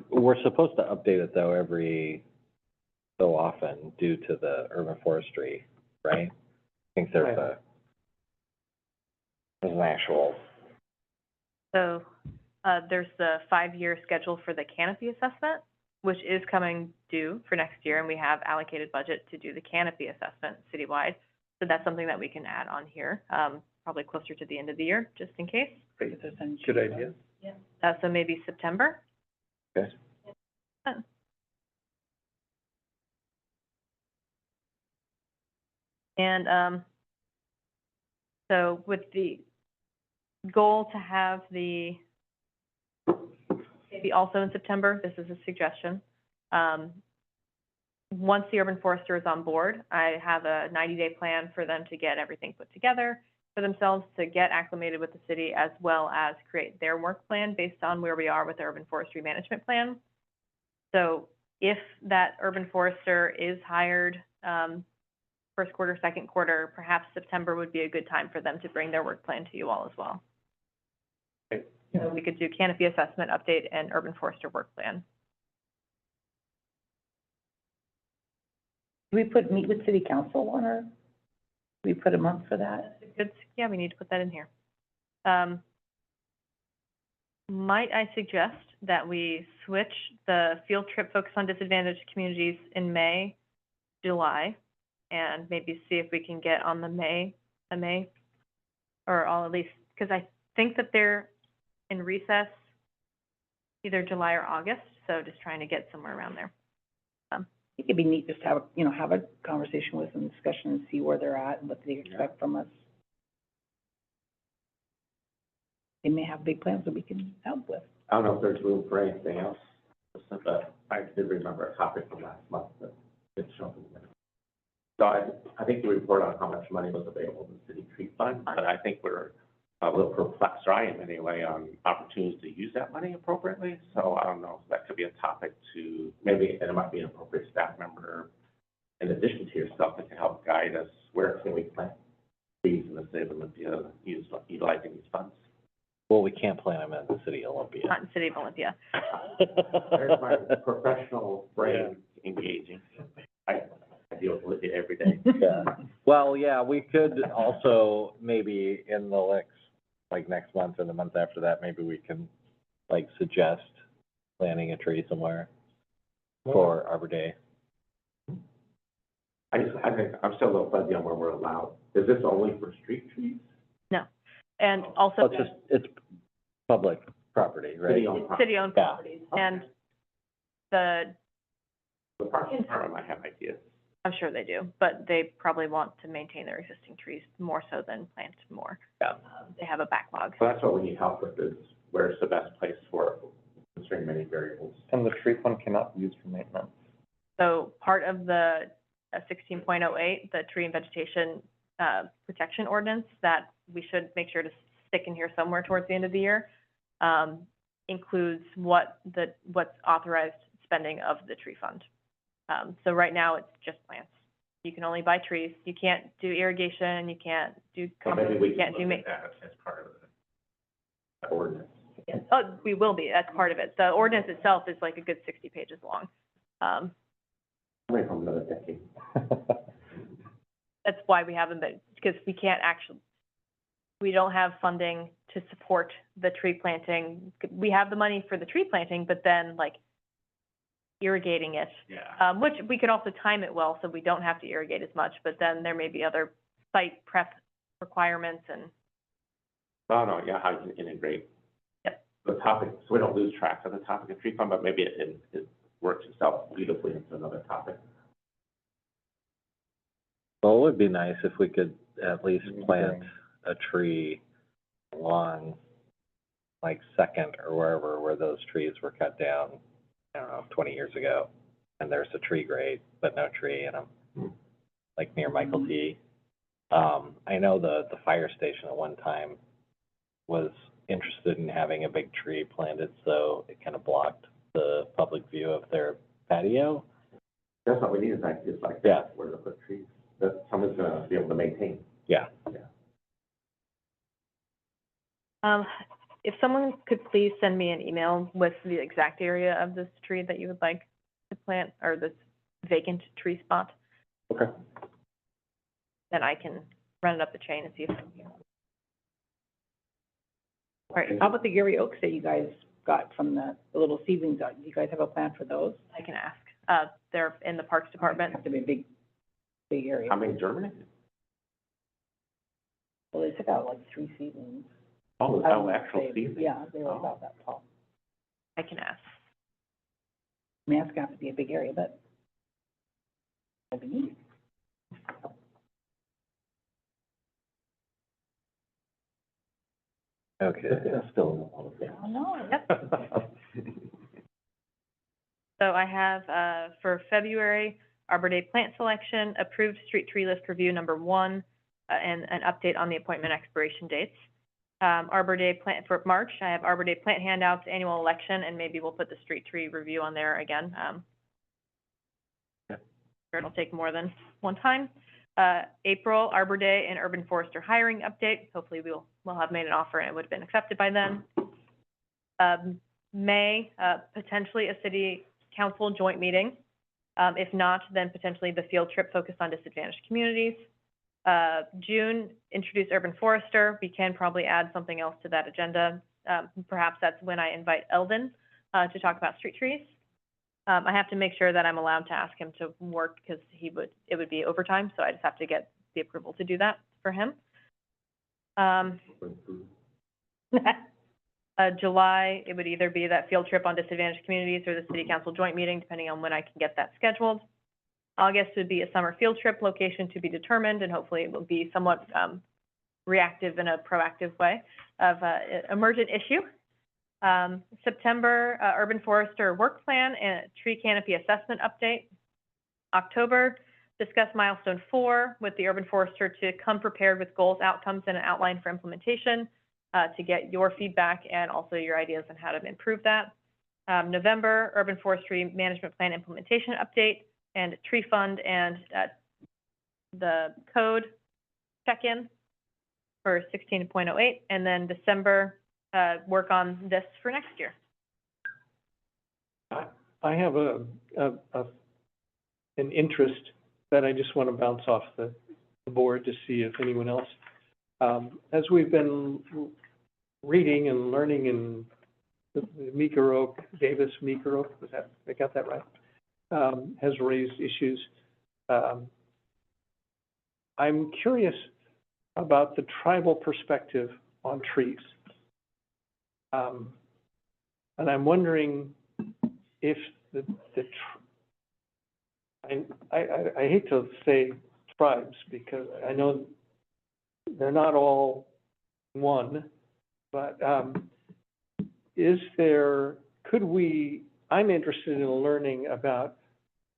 H: we're supposed to update it though every so often due to the urban forestry, right? I think there's an actual,
A: So, there's the 5-year schedule for the canopy assessment, which is coming due for next year, and we have allocated budget to do the canopy assessment citywide. So that's something that we can add on here, probably closer to the end of the year, just in case.
J: Good idea.
A: So maybe September.
H: Okay.
A: And, so with the goal to have maybe also in September, this is a suggestion. Once the urban forester is on board, I have a 90-day plan for them to get everything put together for themselves, to get acclimated with the city, as well as create their work plan based on where we are with the urban forestry management plan. So if that urban forester is hired, first quarter, second quarter, perhaps September would be a good time for them to bring their work plan to you all as well. So we could do canopy assessment update and urban forester work plan.
F: Do we meet with city council on our, do we put a month for that?
A: Good, yeah, we need to put that in here. Might I suggest that we switch the field trip focus on disadvantaged communities in May, July, and maybe see if we can get on the May, or all at least, because I think that they're in recess either July or August, so just trying to get somewhere around there.
F: I think it'd be neat just to have, have a conversation with them, discussion, and see where they're at and what they expect from us. They may have big plans that we can help with.
D: I don't know if there's room for anything else, but I did remember a topic from last month that did show up in the minutes. So I think the report on how much money was available in the city tree fund, but I think we're a little perplexed, or I am anyway, on opportunities to use that money appropriately. So I don't know if that could be a topic to, maybe, and it might be an appropriate staff member, in addition to yourself, that can help guide us, where can we plant trees in the city of Olympia, utilizing these funds.
H: Well, we can't plant them in the city of Olympia.
A: Not in City of Olympia.
D: There's my professional brain engaging. I deal with it every day.
H: Yeah. Well, yeah, we could also maybe in the next month or the month after that, maybe we can suggest planting a tree somewhere for Arbor Day.
D: I think, I'm still a little fuzzy on where we're allowed. Is this only for street trees?
A: No. And also.
H: Well, it's public property, right?
D: City-owned property?
A: City-owned
H: Yeah.
A: properties. And the,
D: The parks department might have ideas.
A: I'm sure they do, but they probably want to maintain their existing trees more so than plant more.
H: Yeah.
A: They have a backlog.
D: So that's what we need help with, is where's the best place for it, considering many variables.
G: And the tree fund cannot be used for maintenance.
A: So part of the 16.08, the tree and vegetation protection ordinance that we should make sure to stick in here somewhere towards the end of the year, includes what's authorized spending of the tree fund. So right now, it's just plants. You can only buy trees. You can't do irrigation, you can't do
D: So maybe
A: compost,
D: we
A: you
D: can
A: can't do
D: look
A: ma-
D: at that as part of the ordinance.
A: Oh, we will be, that's part of it. The ordinance itself is like a good 60 pages long.
D: Coming from another decade.
A: That's why we haven't been, because we can't actually, we don't have funding to support the tree planting. We have the money for the tree planting, but then irrigating it,
D: Yeah.
A: which we could also time it well so we don't have to irrigate as much, but then there may be other site prep requirements and.
D: Oh, no, yeah, how you can integrate.
A: Yep.
D: The topic, so we don't lose track of the topic of tree fund, but maybe it works itself beautifully into another topic.
H: Well, it would be nice if we could at least plant a tree along Second or wherever, where those trees were cut down, I don't know, 20 years ago. And there's a tree grate, but no tree in them, near Michael T. I know the fire station at one time was interested in having a big tree planted, so it kind of blocked the public view of their patio.
D: That's what we need, is ideas like
H: Yeah.
D: that, where to put trees, that someone's gonna be able to maintain.
H: Yeah.
A: If someone could please send me an email with the exact area of this tree that you would like to plant, or this vacant tree spot,
D: Okay.
A: then I can run it up the chain and see if,
F: All right, how about the Gary Oaks that you guys got from the little seedlings? Do you guys have a plan for those?
A: I can ask. They're in the Parks Department.
F: Have to be a big area.
D: How many germinated?
F: Well, they took out 3 seedlings.
D: Oh, actual
F: They-
D: seedlings?
F: Yeah, they were
D: Oh.
F: about that tall.
A: I can ask.
F: I mean, that's gonna have to be a big area, but that'd be neat.
H: Okay.
D: That's still all of it.
F: Oh, no.
A: Yep. So I have, for February, Arbor Day plant selection, approved street tree list review number 1, and an update on the appointment expiration dates. Arbor Day plant, for March, I have Arbor Day plant handouts, annual election, and maybe we'll put the street tree review on there again. Sure it'll take more than one time. April, Arbor Day and urban forester hiring update. Hopefully we'll have made an offer and it would have been accepted by then. May, potentially a city council joint meeting. If not, then potentially the field trip focused on disadvantaged communities. June, introduce urban forester. We can probably add something else to that agenda. Perhaps that's when I invite Eldon, to talk about street trees. I have to make sure that I'm allowed to ask him to work because it would be overtime, so I just have to get the approval to do that for him. July, it would either be that field trip on disadvantaged communities or the city council joint meeting, depending on when I can get that scheduled. August would be a summer field trip, location to be determined, and hopefully it will be somewhat reactive in a proactive way of emergent issue. September, urban forester work plan and tree canopy assessment update. October, discuss milestone 4 with the urban forester to come prepared with goals, outcomes, and an outline for implementation, to get your feedback and also your ideas on how to improve that. November, urban forestry management plan implementation update and tree fund and the code check-in for 16.08. And then December, work on this for next year.
J: I have an interest that I just want to bounce off the board to see if anyone else, as we've been reading and learning in the Meeker Oak, Davis Meeker Oak, was that, I got that right? Has raised issues. I'm curious about the tribal perspective on trees. And I'm wondering if I hate to say tribes because I know they're not all one, but I'm interested in learning about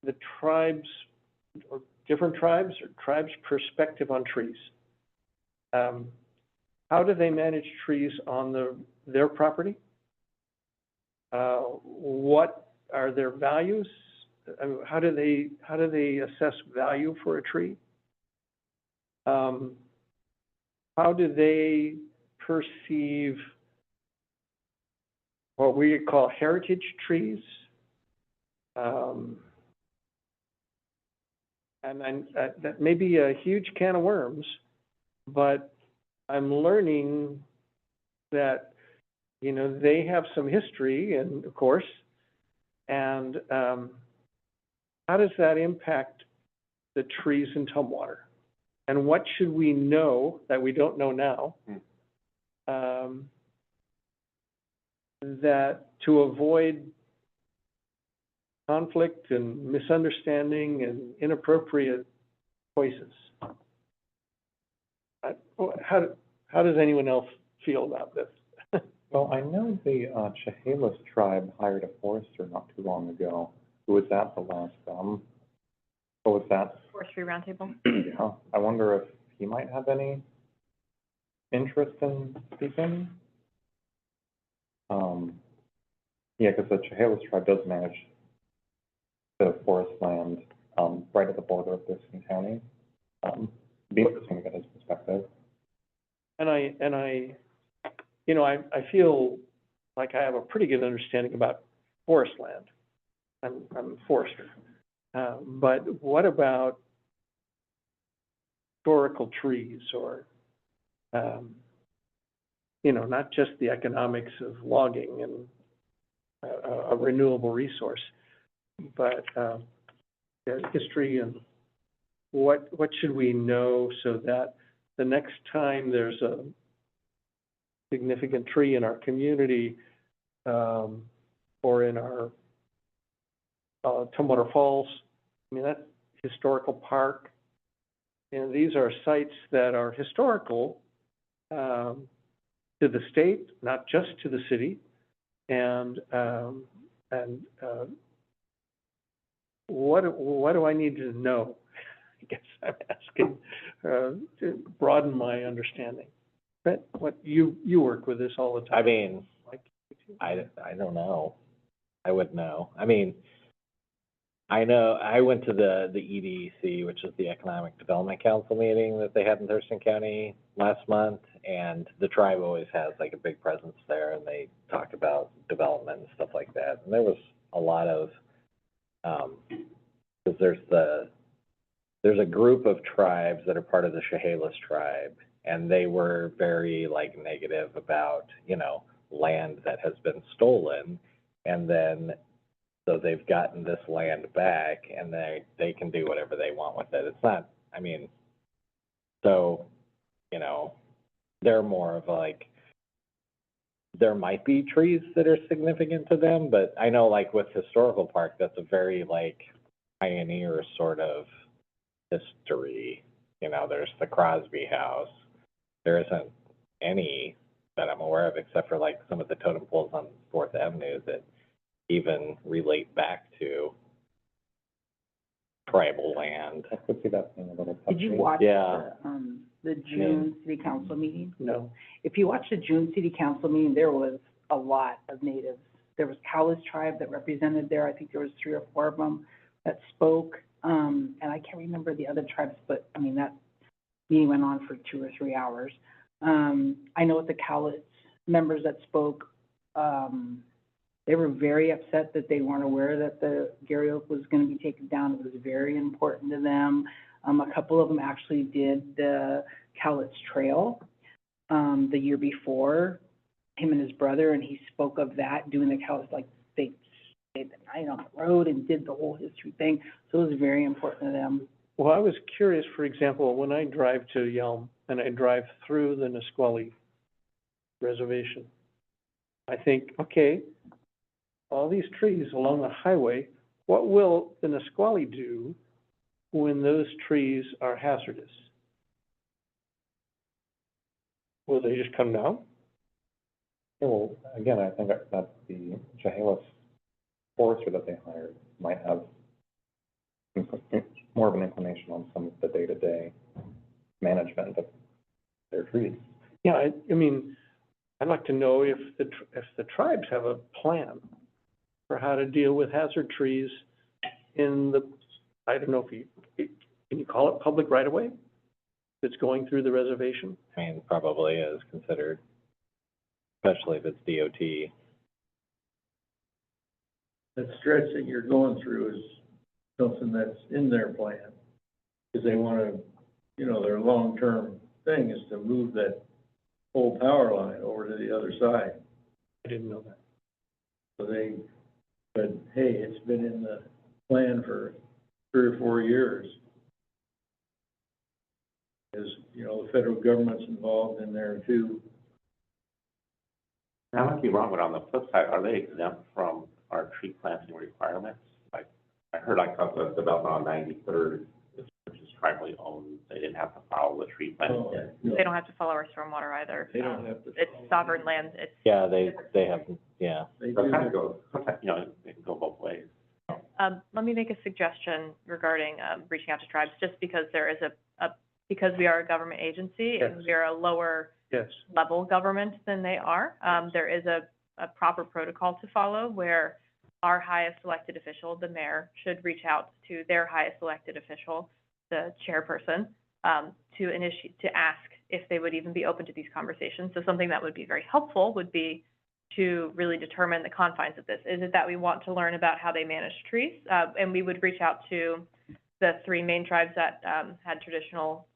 J: the tribes or different tribes or tribes' perspective on trees. How do they manage trees on their property? What are their values? I mean, how do they assess value for a tree? How do they perceive what we call heritage trees? And that may be a huge can of worms, but I'm learning that, you know, they have some history, and of course, and how does that impact the trees in Tumwater? And what should we know that we don't know now? That to avoid conflict and misunderstanding and inappropriate choices. How does anyone else feel about this?
G: Well, I know the Chehalis tribe hired a forester not too long ago, who was at the last, what was that?
A: Forestry roundtable.
G: Yeah, I wonder if he might have any interest in speaking. Yeah, because the Chehalis tribe does manage the forest land, right at the border of Dixon County. Be interesting to get his perspective.
J: And I, you know, I feel like I have a pretty good understanding about forest land. I'm a forester. But what about historical trees or, you know, not just the economics of logging and a renewable resource, but their history and what should we know so that the next time there's a significant tree in our community, or in our Tumwater Falls, I mean, that's historical park. And these are sites that are historical to the state, not just to the city. And what do I need to know? I guess I'm asking to broaden my understanding. But what you work with this all the time.
H: I mean,
J: Like,
H: I don't know. I would know. I mean, I know, I went to the EDC, which is the Economic Development Council meeting that they had in Thurston County last month, and the tribe always has like a big presence there, and they talked about development and stuff like that. And there was a lot of, because there's a group of tribes that are part of the Chehalis tribe, and they were very like negative about, you know, land that has been stolen, and then so they've gotten this land back, and they can do whatever they want with it. It's not, I mean, so, you know, they're more of like, there might be trees that are significant to them, but I know like with Historical Park, that's a very like pioneer sort of history. You know, there's the Crosby House. There isn't any that I'm aware of except for like some of the totem poles on Fourth Avenue that even relate back to tribal land.
G: I could see that being a little touchy.
F: Did you watch
H: Yeah.
F: the June city council meeting?
J: No.
F: If you watch the June city council meeting, there was a lot of natives. There was Cowles tribe that represented there. I think there was 3 or 4 of them that spoke. And I can't remember the other tribes, but I mean, that meeting went on for 2 or 3 hours. I know with the Cowles members that spoke, they were very upset that they weren't aware that the Gary Oak was gonna be taken down. It was very important to them. A couple of them actually did the Cowles Trail, the year before, him and his brother, and he spoke of that, doing the Cowles, like, they stayed the night on the road and did the whole history thing. So it was very important to them.
J: Well, I was curious, for example, when I drive to Yelm and I drive through the Nisqually Reservation, I think, okay, all these trees along the highway, what will the Nisqually do when those trees are hazardous? Will they just come down?
G: Yeah, well, again, I think that the Chehalis forester that they hired might have more of an inclination on some of the day-to-day management of their trees.
J: Yeah, I mean, I'd like to know if the tribes have a plan for how to deal with hazard trees in the, I don't know if can you call it public right-of-way that's going through the reservation?
H: I mean, probably is considered, especially if it's DOT.
I: That stretch that you're going through is something that's in their plan. Because they wanna, you know, their long-term thing is to move that whole power line over to the other side.
J: I didn't know that.
I: So but hey, it's been in the plan for 3 or 4 years. Because, you know, the federal government's involved in there too.
D: I might be wrong, but on the flip side, are they exempt from our tree planting requirements? Like, I heard like of the development on 93rd, which is tribally owned, they didn't have to follow the tree planting.
I: Oh, no,
A: They don't have to follow our stormwater either.
I: They don't have to.
A: It's sovereign land. It's,
H: Yeah, they have, yeah.
I: They
D: So it
I: do.
D: kind of goes, sometimes, you know, it can go both ways.
A: let me make a suggestion regarding, reaching out to tribes, just because there is because we are a government agency and
J: Yes.
A: we are a lower
J: Yes.
A: level government than they are. There is a proper protocol to follow where our highest elected official, the mayor, should reach out to their highest elected official, the chairperson, to ask if they would even be open to these conversations. So something that would be very helpful would be to really determine the confines of this. Is it that we want to learn about how they manage trees? And we would reach out to the 3 main tribes that had traditional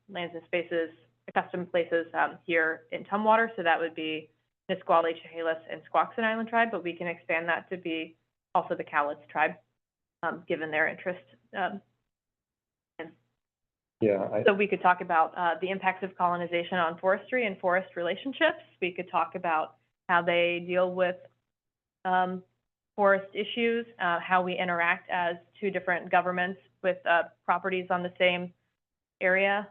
A: lands and spaces, custom places here in Tumwater. So that would be Nisqually, Chehalis, and Squaxin Island tribe, but we can expand that to be also the Cowles tribe, given their interest.
G: Yeah,
A: So we could talk about the impacts of colonization on forestry and forest relationships. We could talk about how they deal with forest issues, how we interact as 2 different governments with properties on the same area.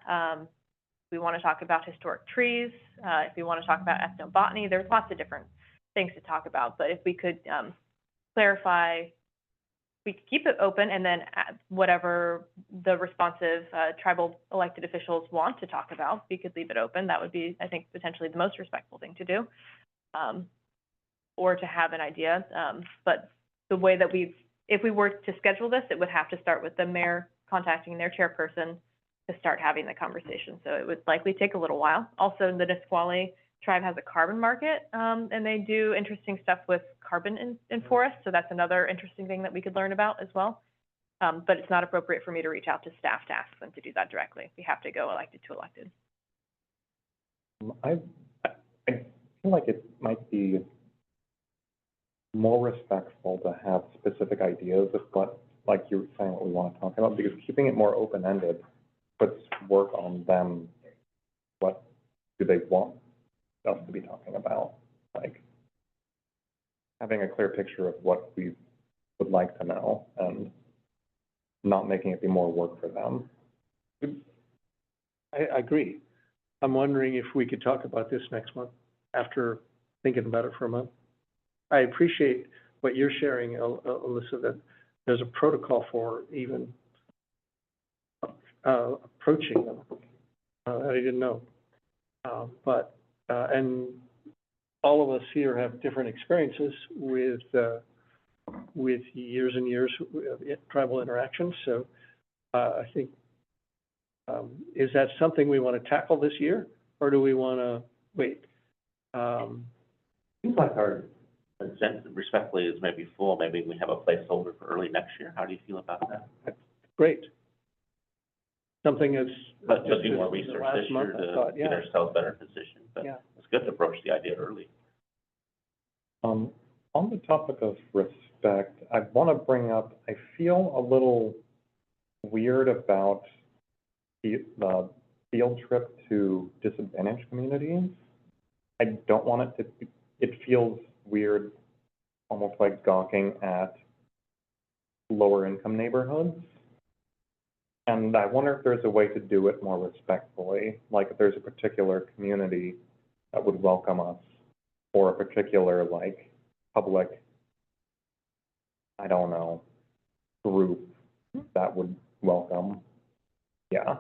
A: We want to talk about historic trees. If we want to talk about ethnobotany, there's lots of different things to talk about. But if we could clarify, we could keep it open, and then whatever the responsive tribal elected officials want to talk about, we could leave it open. That would be, I think, potentially the most respectful thing to do, or to have an idea. But the way that we've if we were to schedule this, it would have to start with the mayor contacting their chairperson to start having the conversation. So it would likely take a little while. Also, the Nisqually tribe has a carbon market, and they do interesting stuff with carbon in forests. So that's another interesting thing that we could learn about as well. But it's not appropriate for me to reach out to staff to ask them to do that directly. We have to go elected to elected.
G: I feel like it might be more respectful to have specific ideas of what, like you were saying, what we want to talk about, because keeping it more open-ended puts work on them. What do they want us to be talking about? Like, having a clear picture of what we would like to know and not making it be more work for them.
J: I agree. I'm wondering if we could talk about this next month, after thinking about it for a month. I appreciate what you're sharing, Alyssa, that there's a protocol for even approaching them. I didn't know. And all of us here have different experiences with years and years of tribal interactions. So I think, is that something we want to tackle this year, or do we want to wait?
D: Seems like our agenda respectfully is maybe full. Maybe we have a placeholder for early next year. How do you feel about that?
J: Great. Something as.
D: But
J: just
D: do more
J: as
D: research
J: last
D: this year
J: month, I
D: to
J: thought,
D: get
J: yeah.
D: ourselves better positioned. But
J: Yeah.
D: it's good to approach the idea early.
G: On the topic of respect, I want to bring up, I feel a little weird about the field trip to disadvantaged communities. I don't want it to be, it feels weird, almost like gawking at lower income neighborhoods. And I wonder if there's a way to do it more respectfully, like if there's a particular community that would welcome us, or a particular, like, public, I don't know, group that would welcome. Yeah.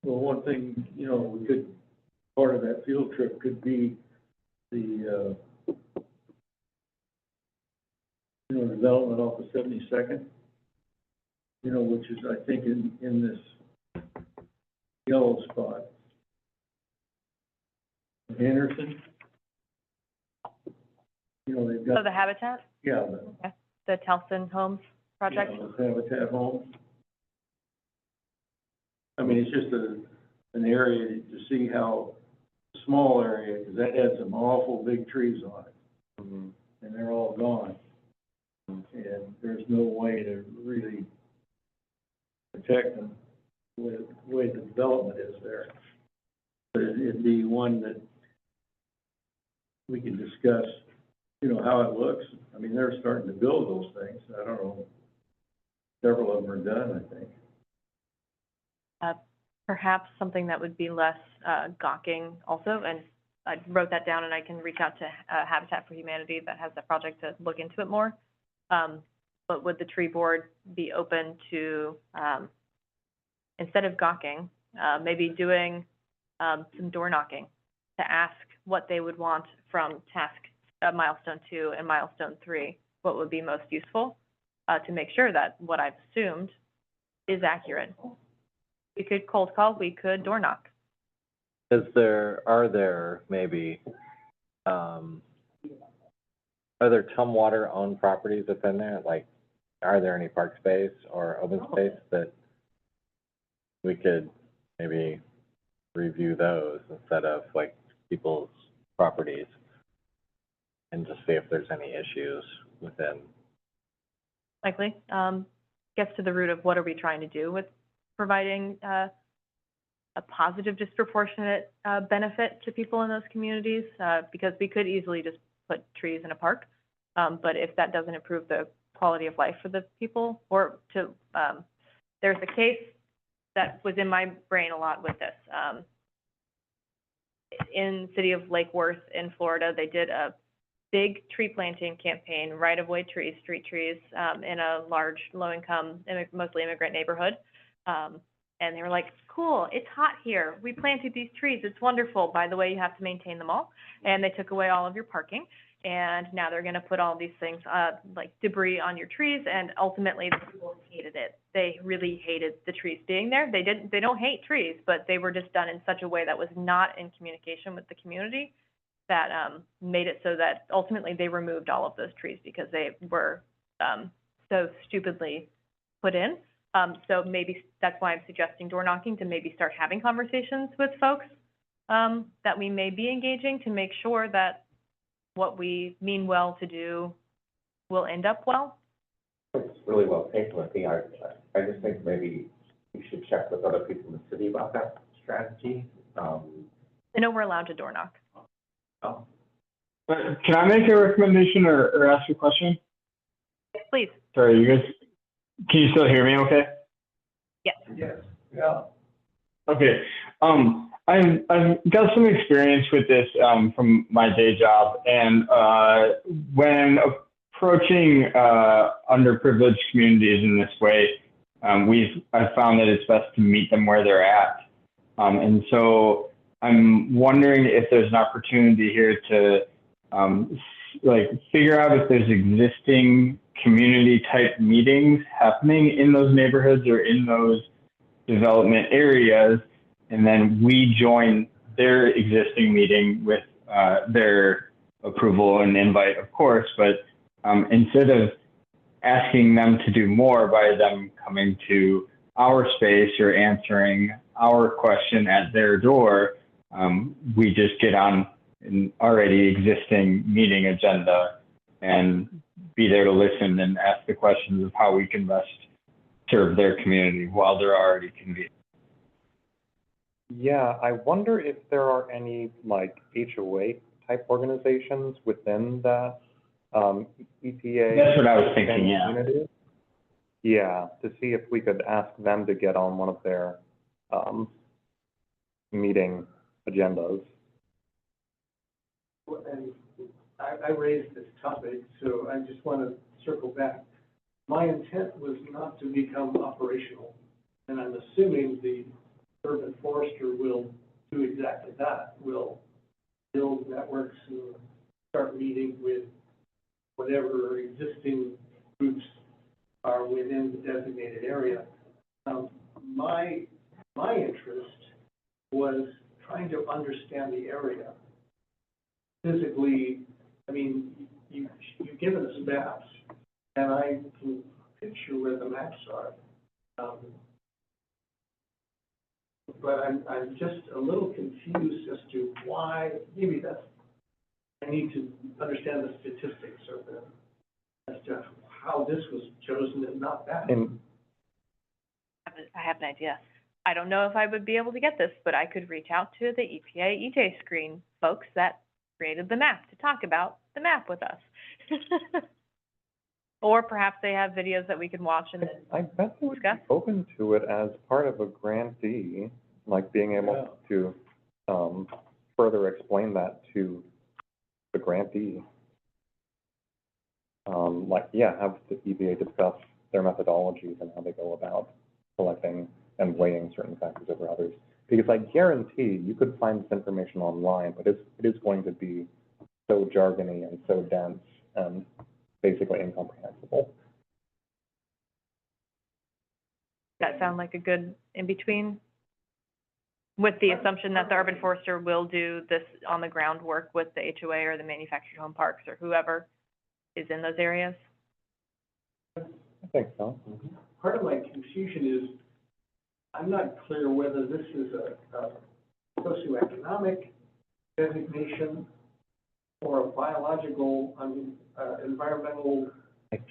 I: Well, one thing, you know, we could, part of that field trip could be the, development off of 72nd, which is, I think, in this yellow spot. Anderson. They've
A: So
I: got,
A: the Habitat,
I: yeah,
A: the Telson Homes project.
I: the Habitat Homes. I mean, it's just an area to see how, small area, because that had some awful big trees on it, and they're all gone. And there's no way to really protect them with the way the development is there. But it'd be one that we can discuss, how it looks. I mean, they're starting to build those things. I don't know. Several of them are done, I think.
A: Perhaps something that would be less gawking also, and I wrote that down, and I can reach out to Habitat for Humanity that has that project to look into it more. But would the tree board be open to, instead of gawking, maybe doing some door knocking to ask what they would want from task milestone 2 and milestone 3, what would be most useful, to make sure that what I've assumed is accurate. We could cold call, we could door knock.
H: Are there Tumwater owned properties within there? Like, are there any park space or open space that we could maybe review those instead of like people's properties and just see if there's any issues within?
A: Likely, gets to the root of what are we trying to do with providing a positive disproportionate benefit to people in those communities, because we could easily just put trees in a park, but if that doesn't improve the quality of life for the people, or to, there's a case that was in my brain a lot with this. In the city of Lake Worth in Florida, they did a big tree planting campaign, right-of-way trees, street trees, in a large, low-income, mostly immigrant neighborhood. And they were like, cool, it's hot here. We planted these trees. It's wonderful. By the way, you have to maintain them all. And they took away all of your parking. And now they're gonna put all these things, like debris on your trees, and ultimately the people hated it. They really hated the trees being there. They don't hate trees, but they were just done in such a way that was not in communication with the community that, made it so that ultimately they removed all of those trees because they were, so stupidly put in. So maybe that's why I'm suggesting door knocking, to maybe start having conversations with folks, that we may be engaging, to make sure that what we mean well to do will end up well.
D: It's really well taken with the art. I just think maybe you should check with other people in the city about that strategy.
A: I know we're allowed to door knock.
D: Oh,
E: But can I make a recommendation or ask a question?
A: Please.
E: Sorry, you guys, can you still hear me okay?
A: Yes.
C: Yes, yeah.
E: Okay, I've got some experience with this, from my day job, and, when approaching, underprivileged communities in this way, I've found that it's best to meet them where they're at. And so I'm wondering if there's an opportunity here to, figure out if there's existing community type meetings happening in those neighborhoods or in those development areas, and then we join their existing meeting with their approval and invite, of course, but instead of asking them to do more by them coming to our space or answering our question at their door, we just get on an already existing meeting agenda and be there to listen and ask the questions of how we can best serve their community while they're already convened.
G: Yeah, I wonder if there are any like HOA type organizations within that EPA.
E: That's what I was thinking, yeah.
G: community. Yeah, to see if we could ask them to get on one of their meeting agendas.
C: And I raised this topic, so I just want to circle back. My intent was not to become operational, and I'm assuming the urban forester will do exactly that, will build networks and start meeting with whatever existing groups are within the designated area. My interest was trying to understand the area. Physically, I mean, you've given us maps, and I can picture where the maps are. But I'm just a little confused as to why, maybe I need to understand the statistics of as to how this was chosen and not that.
G: And
A: I have an idea. I don't know if I would be able to get this, but I could reach out to the EPA EJ Screen folks that created the map to talk about the map with us. Or perhaps they have videos that we can watch and then
G: I bet they would be
A: discuss.
G: open to it as part of a grantee, like being able to further explain that to the grantee. Have the EPA discuss their methodologies and how they go about collecting and weighing certain factors over others. Because I guarantee you could find this information online, but it is going to be so jargony and so dense and basically incomprehensible.
A: That sound like a good in-between? With the assumption that the urban forester will do this on the ground work with the HOA or the manufactured home parks or whoever is in those areas?
G: I think so.
C: Part of my confusion is, I'm not clear whether this is a socioeconomic designation or a biological, environmental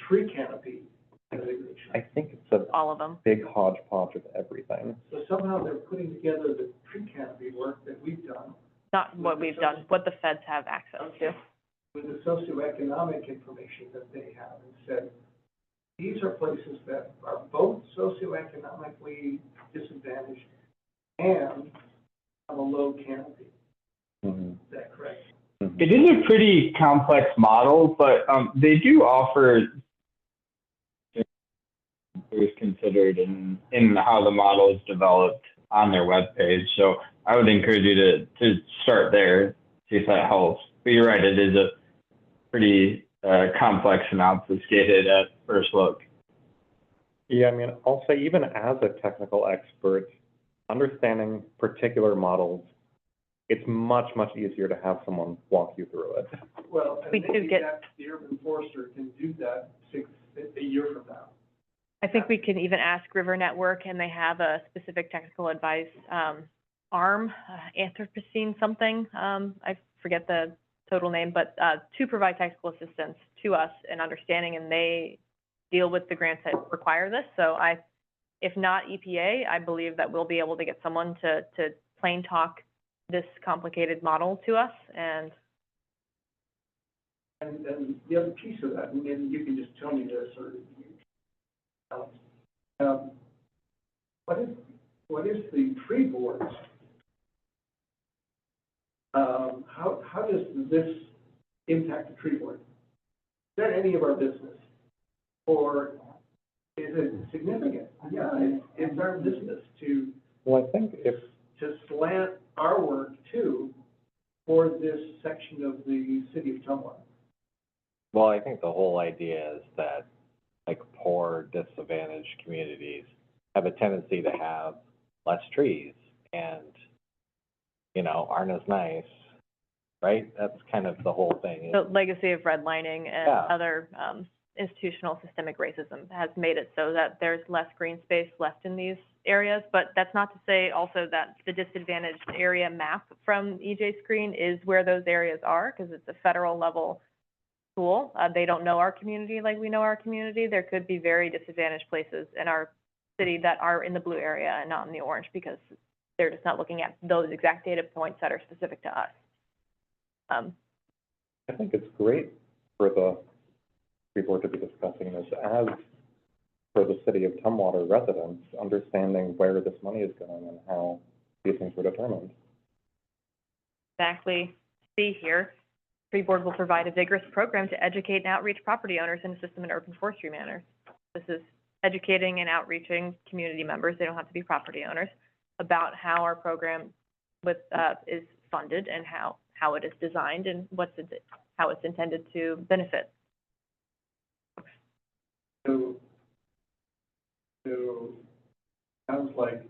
C: tree canopy designation.
G: I think it's a
A: All of them.
G: big hodgepodge of everything.
C: So somehow they're putting together the tree canopy work that we've done
A: Not what we've done, what the feds have access to.
C: with the socioeconomic information that they have and said, these are places that are both socioeconomically disadvantaged and have a low canopy.
G: Mm-hmm.
C: Is that correct?
G: Mm-hmm.
E: It is a pretty complex model, but they do offer is considered in how the model is developed on their webpage. So I would encourage you to start there, see if that helps. But you're right, it is pretty complex and obfuscated at first look.
G: Yeah, I mean, I'll say even as a technical expert, understanding particular models, it's much, much easier to have someone walk you through it.
C: Well, and
A: We do
C: maybe
A: get-
C: that, the urban forester can do that a year from now.
A: I think we can even ask River Network, and they have a specific technical advice, arm, Anthropocene something, I forget the total name, but, to provide technical assistance to us in understanding, and they deal with the grants that require this. So if not EPA, I believe that we'll be able to get someone to plain talk this complicated model to us, and
C: And the other piece of that, and maybe you can just tell me this, or, what is the tree boards? How does this impact the tree board? Is that any of our business? Or is it significant? Yeah, it's our business to
G: Well, I think if,
C: slant our work too for this section of the city of Tumwater.
H: Well, I think the whole idea is that, like, poor, disadvantaged communities have a tendency to have less trees and, you know, aren't as nice, right? That's kind of the whole thing.
A: the legacy of redlining and
H: Yeah.
A: other, institutional systemic racism has made it so that there's less green space left in these areas. But that's not to say also that the disadvantaged area map from EJ Screen is where those areas are, because it's a federal level tool. They don't know our community like we know our community. There could be very disadvantaged places in our city that are in the blue area and not in the orange, because they're just not looking at those exact data points that are specific to us.
G: I think it's great for the people to be discussing this as for the city of Tumwater residents, understanding where this money is going and how these things were determined.
A: Exactly. See here, Tree Board will provide a vigorous program to educate and outreach property owners in a system and urban forestry manner. This is educating and outreaching community members, they don't have to be property owners, about how our program is funded and how it is designed and how it's intended to benefit.
C: So sounds like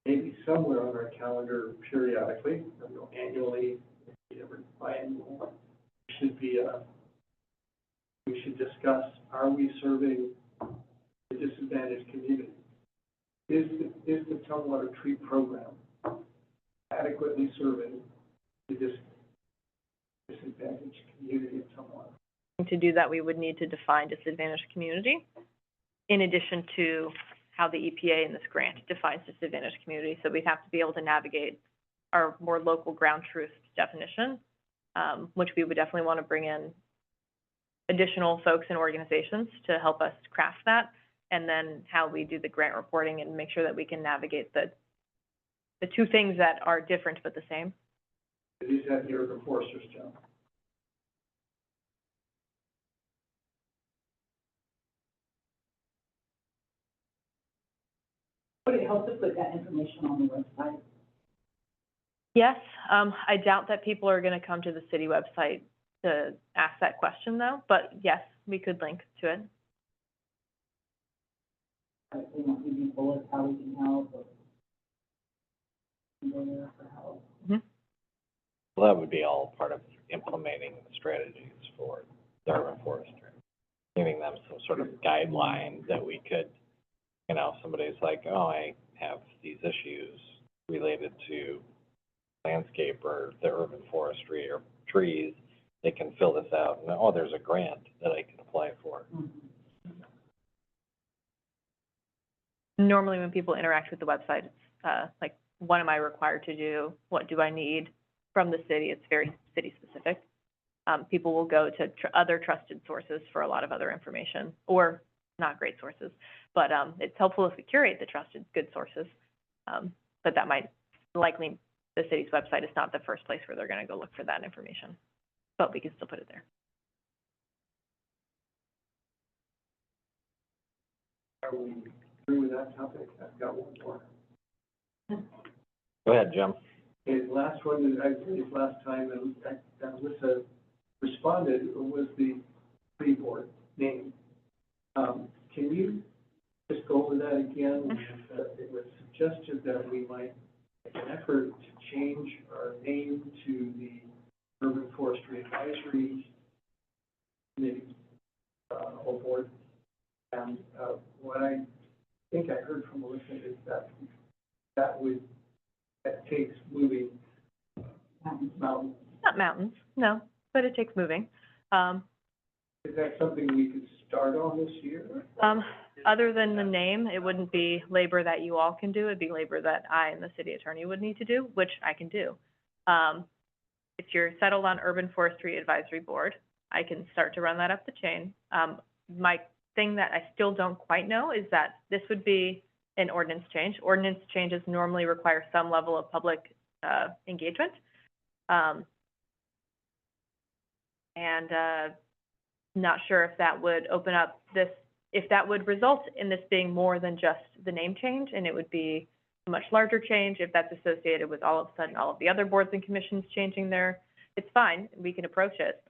C: maybe somewhere on our calendar periodically, I don't know, annually, every biannual, we should discuss, are we serving the disadvantaged community? Is the Tumwater Tree Program adequately serving the disadvantaged community of Tumwater?
A: To do that, we would need to define disadvantaged community, in addition to how the EPA in this grant defines disadvantaged community. So we'd have to be able to navigate our more local ground truth definition, which we would definitely want to bring in additional folks and organizations to help us craft that, and then how we do the grant reporting and make sure that we can navigate the two things that are different but the same.
C: Is that the urban forester's job?
F: Would it help to put that information on the website?
A: Yes, I doubt that people are gonna come to the city website to ask that question though, but yes, we could link to it.
F: We want to be bullets, how we can help, or go there for help.
H: Well, that would be all part of implementing the strategies for the urban forestry, giving them some sort of guideline that we could, you know, somebody's like, oh, I have these issues related to landscape or the urban forestry or trees, they can fill this out, and, oh, there's a grant that I can apply for.
A: Normally when people interact with the website, it's, like, what am I required to do? What do I need from the city? It's very city specific. People will go to other trusted sources for a lot of other information, or not great sources, but, it's helpful if we curate the trusted, good sources. But that might likely, the city's website is not the first place where they're gonna go look for that information, but we can still put it there.
C: Are we through with that topic? I've got one more.
H: Go ahead, Jim.
C: Okay, the last one that I raised last time, and Alyssa responded was the tree board name. Can you just go over that again? It was suggested that we might make an effort to change our name to the Urban Forestry Advisory Committee, or board. And, what I think I heard from Melissa is that that takes moving mountains.
A: Not mountains, no, but it takes moving.
C: Is that something we could start on this year?
A: Other than the name, it wouldn't be labor that you all can do, it'd be labor that I and the city attorney would need to do, which I can do. If you're settled on Urban Forestry Advisory Board, I can start to run that up the chain. My thing that I still don't quite know is that this would be an ordinance change. Ordinance changes normally require some level of public, engagement. Not sure if that would open up this, if that would result in this being more than just the name change, and it would be a much larger change, if that's associated with all of a sudden all of the other boards and commissions changing their, it's fine, we can approach it.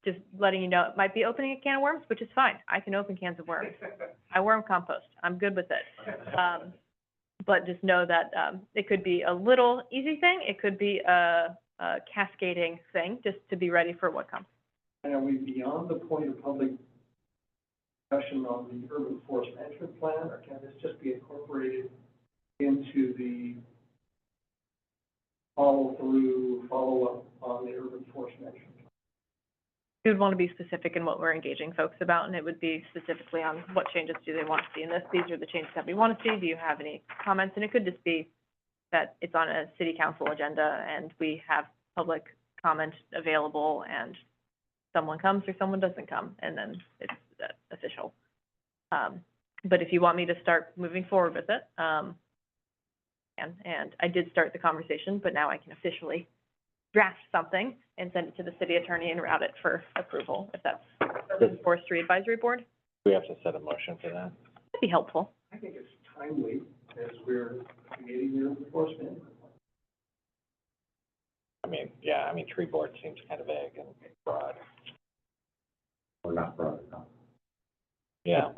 A: Just letting you know, it might be opening a can of worms, which is fine. I can open cans of worms. I worm compost. I'm good with it. But just know that, it could be a little easy thing. It could be a cascading thing, just to be ready for what comes.
C: And are we beyond the point of public discussion on the urban forest management plan, or can this just be incorporated into the follow-up on the urban forest management plan?
A: We would want to be specific in what we're engaging folks about, and it would be specifically on what changes do they want to see in this. These are the changes that we want to see. Do you have any comments? And it could just be that it's on a city council agenda and we have public comment available and someone comes or someone doesn't come, and then it's official. But if you want me to start moving forward with it, and I did start the conversation, but now I can officially draft something and send it to the city attorney and route it for approval, if that's the Forestry Advisory Board.
H: We have to set a motion for that.
A: That'd be helpful.
C: I think it's timely as we're creating the urban forest management plan.
H: I mean, yeah, I mean, tree board seems kind of vague and broad.
D: We're not broad enough.
H: Yeah,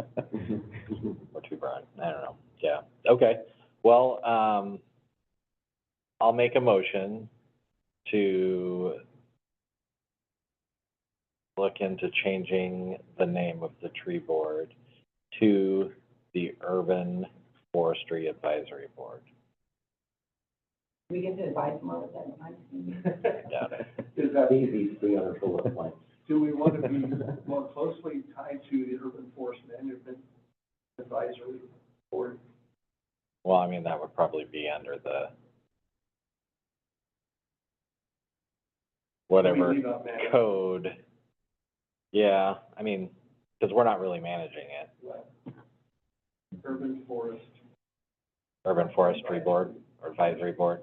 H: or too broad, I don't know, yeah, okay. Well, I'll make a motion to look into changing the name of the tree board to the Urban Forestry Advisory Board.
F: We get to advise more with that.
H: Yeah.
C: Is that,
D: Easy, 300 bullet points.
C: do we want to be more closely tied to the urban forest management advisory board?
H: Well, I mean, that would probably be under the whatever
C: Leave out management.
H: code. Yeah, I mean, because we're not really managing it.
C: Urban forest.
H: Urban Forestry Board or Advisory Board.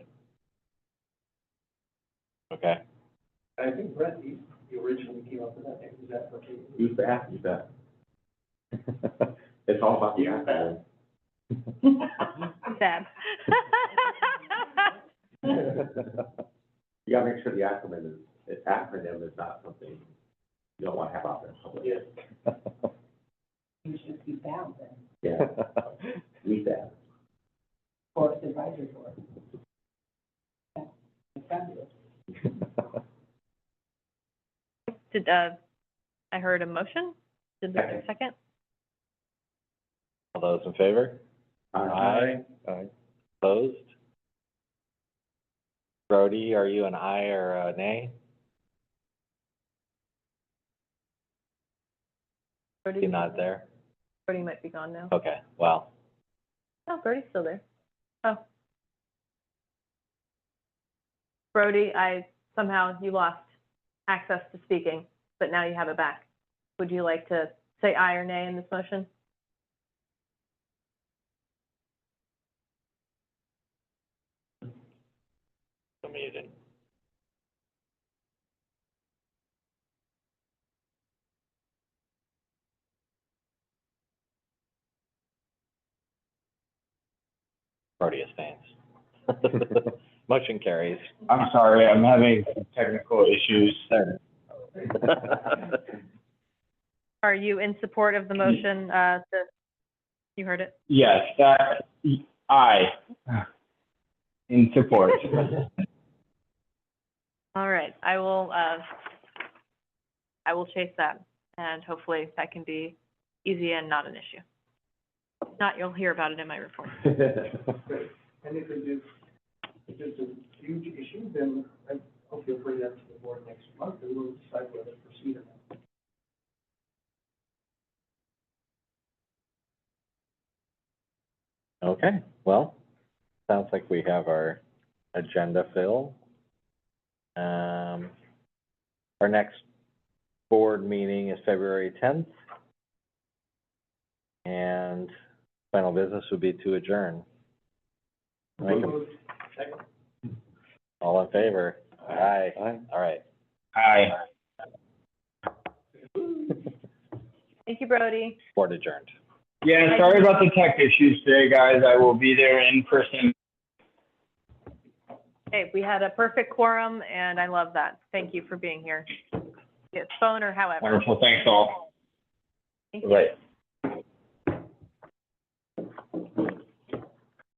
H: Okay,
C: I think, Brett, you originally came up with that name. Is that okay?
D: Use that, use that. It's all about the acronym.
A: Sad.
D: You gotta make sure the acronym is not something you don't want to have out there in public.
C: Yeah.
F: You should be bound then,
D: Yeah, read that.
F: Forest Advisory Board. Yeah, it's fabulous.
A: Did, I heard a motion? Did there a second?
H: all those in favor? Aye.
G: Aye.
H: Opposed? Brody, are you an aye or a nay? You're not there?
A: Brody might be gone now.
H: Okay, well,
A: Oh, Brody's still there. Oh. Brody, somehow you lost access to speaking, but now you have it back. Would you like to say aye or nay in this motion?
H: I'm muted. Brody abstains. Motion carries.
E: I'm sorry, I'm having some technical issues.
H: There.
A: Are you in support of the motion, you heard it?
E: Yes, aye. In support.
A: All right, I will chase that, and hopefully that can be easy and not an issue. If not, you'll hear about it in my report.
C: Great. And if it's a huge issue, then I hope you'll bring that to the board next month, and we'll decide whether to proceed or not.
H: Okay, well, sounds like we have our agenda filled. Our next board meeting is February 10th. And final business would be to adjourn. All in favor? Aye. All right.
E: Aye.
A: Thank you, Brody.
H: Board adjourned.
E: Yeah, sorry about the tech issues today, guys. I will be there in person.
A: Hey, we had a perfect quorum, and I love that. Thank you for being here. It's phone or however.
E: Wonderful, thanks all.
A: Thank you.
H: Right.